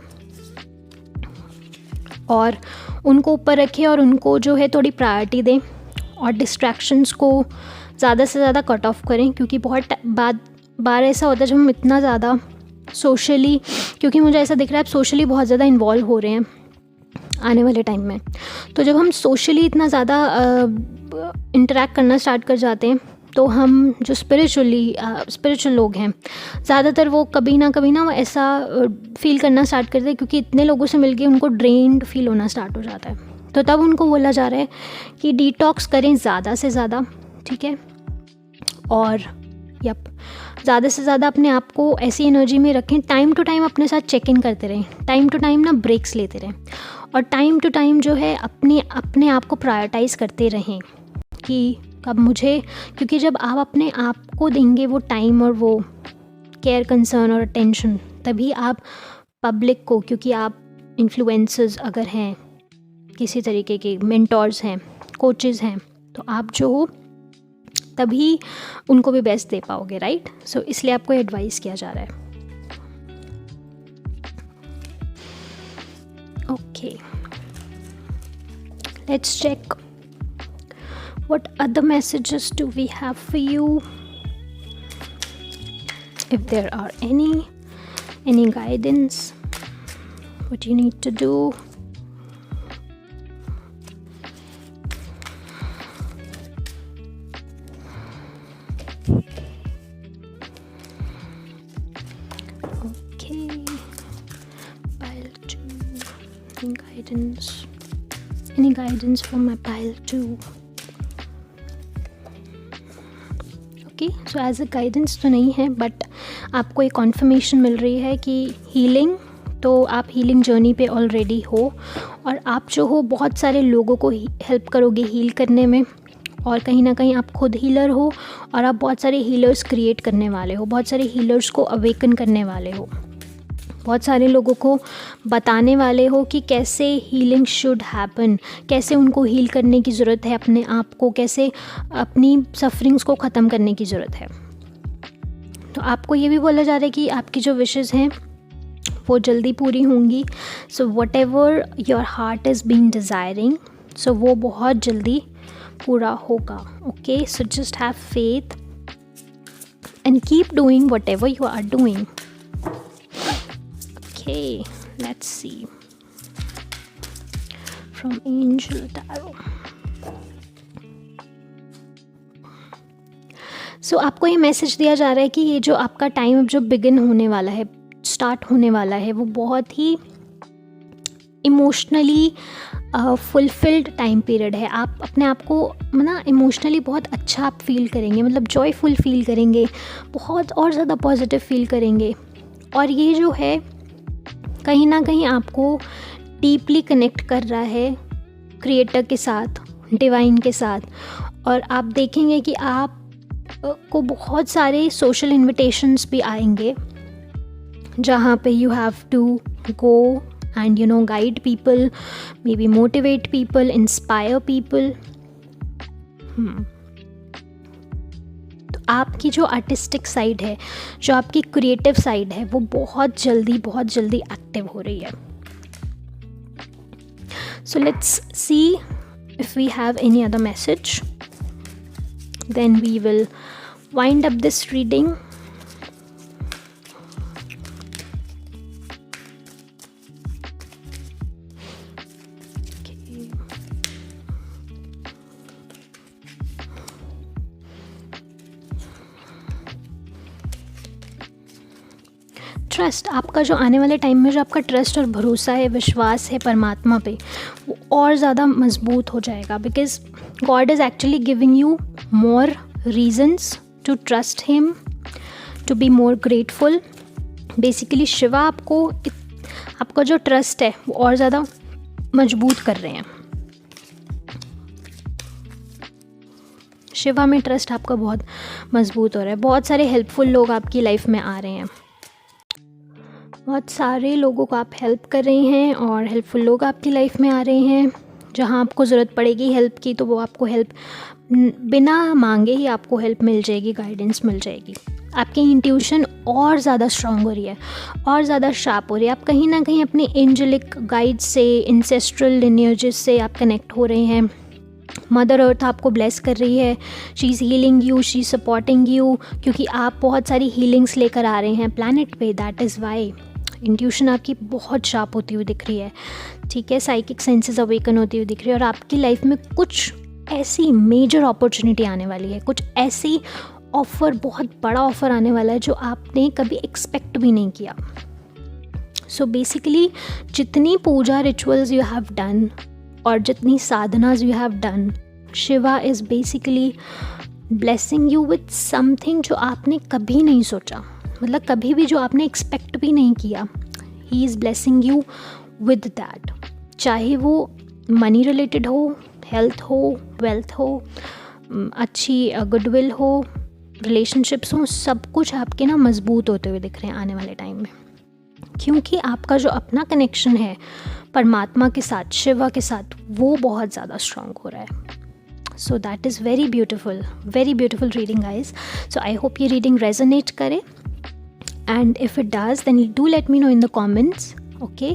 और उनको ऊपर रखें और उनको जो है थोड़ी प्रायोरिटी दें, और डिस्ट्रैक्शंस को ज़्यादा से ज़्यादा कट ऑफ करें। क्योंकि बहुत बार ऐसा होता है जब हम इतना ज़्यादा सोशली, क्योंकि मुझे ऐसा दिख रहा है आप सोशली बहुत ज़्यादा इन्वॉल्व हो रहे हैं, आने वाले टाइम में। तो जब हम सोशली इतना ज़्यादा इंटरेक्ट करना स्टार्ट कर जाते हैं तो हम जो स्पिरिचुअल लोग हैं ज़्यादातर वो कभी ना वो ऐसा फील करना स्टार्ट करते हैं, क्योंकि इतने लोगों से मिलके उनको ड्रेन्ड फील होना स्टार्ट हो जाता है। तो तब उनको बोला जा रहा है कि डिटॉक्स करें ज़्यादा से ज़्यादा, ठीक है, और ज़्यादा से ज़्यादा अपने आप को ऐसी एनर्जी में रखें। टाइम टू टाइम अपने साथ चेक इन करते रहें, टाइम टू टाइम ना ब्रेक्स लेते रहें, और टाइम टू टाइम जो है अपने आप को प्रायोरिटाइज़ करते रहें कि कब मुझे, क्योंकि जब आप अपने आप को देंगे वो टाइम और वो केयर, कंसर्न और अटेंशन, तभी आप पब्लिक को, क्योंकि आप इन्फ्लुएंसर्स अगर हैं, किसी तरीके के मेंटोर्स हैं, कोचेज़ हैं, तो आप जो हो तभी उनको भी बेस्ट दे पाओगे, राइट। सो इसलिए आपको एडवाइस किया जा रहा है। Okay, let's check what other messages do we have for you, if there are any guidance, what you need to do. Okay, pile 2, any guidance for my pile 2. So as a guidance तो नहीं है, but आपको एक conformation मिल रही है कि healing, तो आप हीलिंग जर्नी पे ऑलरेडी हो, और आप जो हो बहुत सारे लोगों को हेल्प करोगे हील करने में, और कहीं ना कहीं आप खुद हीलर हो, और आप बहुत सारे हीलर्स क्रिएट करने वाले हो, बहुत सारे हीलर्स को अवेकन करने वाले हो, बहुत सारे लोगों को बताने वाले हो कि कैसे हीलिंग शुड हैपन, कैसे उनको हील करने की ज़रूरत है, अपने आप को कैसे अपनी सफरिंग्स को ख़त्म करने की ज़रूरत है। तो आपको ये भी बोला जा रहा है कि आपकी जो विशेज़ हैं वो जल्दी पूरी होंगी। So whatever your heart is been desiring, so वो बहुत जल्दी पूरा होगा। Okay, so just have faith and keep doing whatever you are doing. Okay, let's see from Angel Tarot. So आपको ये मैसेज दिया जा रहा है कि ये जो आपका टाइम अब जो बिगिन होने वाला है, स्टार्ट होने वाला है, वो बहुत ही इमोशनली फुलफिल्ड टाइम पीरियड है। आप अपने आप को ना इमोशनली बहुत अच्छा आप फील करेंगे, मतलब जॉयफुल फील करेंगे, बहुत और ज़्यादा पॉजिटिव फील करेंगे, और ये जो है कहीं ना कहीं आपको डीपली कनेक्ट कर रहा है क्रिएटर के साथ, डिवाइन के साथ। और आप देखेंगे कि आप को बहुत सारे सोशल इन्विटेशंस भी आएंगे जहाँ पे you have to go and guide people, maybe motivate people, inspire people. तो आपकी जो आर्टिस्टिक साइड है, जो आपकी क्रिएटिव साइड है, वो बहुत जल्दी एक्टिव हो रही है। So let's see if we have any other message, then we will wind up this reading. Trust, आपका जो आने वाले टाइम में जो आपका ट्रस्ट और भरोसा है, विश्वास है परमात्मा पे, वो और ज़्यादा मजबूत हो जाएगा, because God is actually giving you more reasons to trust him, to be more grateful. Basically Shiva आपका जो ट्रस्ट है वो और ज़्यादा मजबूत कर रहे हैं। शिवा में ट्रस्ट आपका बहुत मजबूत हो रहा है। बहुत सारे हेल्पफुल लोग आपकी लाइफ में आ रहे हैं, बहुत सारे लोगों को आप हेल्प कर रहे हैं, और हेल्पफुल लोग आपकी लाइफ में आ रहे हैं। जहाँ आपको ज़रूरत पड़ेगी हेल्प की, तो वो आपको हेल्प बिना मांगे ही आपको हेल्प मिल जाएगी, गाइडेंस मिल जाएगी। आपकी इंट्यूशन और ज़्यादा स्ट्रॉन्ग हो रही है, और ज़्यादा शार्प हो रही है। आप कहीं ना कहीं अपने एंजेलिक गाइड से, इंसेस्ट्रल लिनिएजेस से आप कनेक्ट हो रहे हैं। मदर अर्थ आपको ब्लेस कर रही है, she is healing you, she is supporting you, क्योंकि आप बहुत सारी हीलिंग्स लेकर आ रहे हैं प्लैनेट पे। दैट इज़ वाई इंट्यूशन आपकी बहुत शार्प होती हुई दिख रही है, ठीक है, साइकिक सेंसेस अवेकन होती हुई दिख रही है, और आपकी लाइफ में कुछ ऐसी मेजर अपॉर्चुनिटी आने वाली है, कुछ ऐसी ऑफ़र, बहुत बड़ा ऑफ़र आने वाला है जो आपने कभी एक्सपेक्ट भी नहीं किया। सो बेसिकली जितनी puja rituals you have done और जितनी sadhanas you have done, Shiva is basically blessing you with something जो आपने कभी नहीं सोचा, मतलब कभी भी जो आपने एक्सपेक्ट भी नहीं किया। He is blessing you with that, चाहे वो मनी रिलेटेड हो, हेल्थ हो, वेल्थ हो, अच्छी गुडविल हो, रिलेशनशिप्स हो, सब कुछ आपके ना मजबूत होते हुए दिख रहे हैं आने वाले टाइम में, क्योंकि आपका जो अपना कनेक्शन है परमात्मा के साथ, शिवा के साथ, वो बहुत ज़्यादा स्ट्रांग हो रहा है। So that is very beautiful reading guys. So I hope ये रीडिंग रेजोनेट करे, and if it does then do let me know in the comments, okay,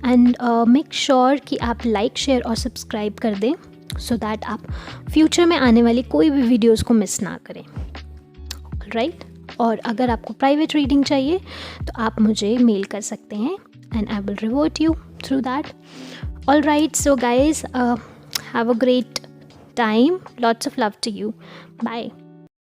and make sure कि आप लाइक, शेयर और subscribe कर दें, so that आप future में आने वाली कोई भी वीडियोज़ को मिस ना करें, राइट। और अगर आपको प्राइवेट रीडिंग चाहिए तो आप मुझे मेल कर सकते हैं, and I will revert you through that. All right, so guys, have a great time. Lots of love to you. Bye.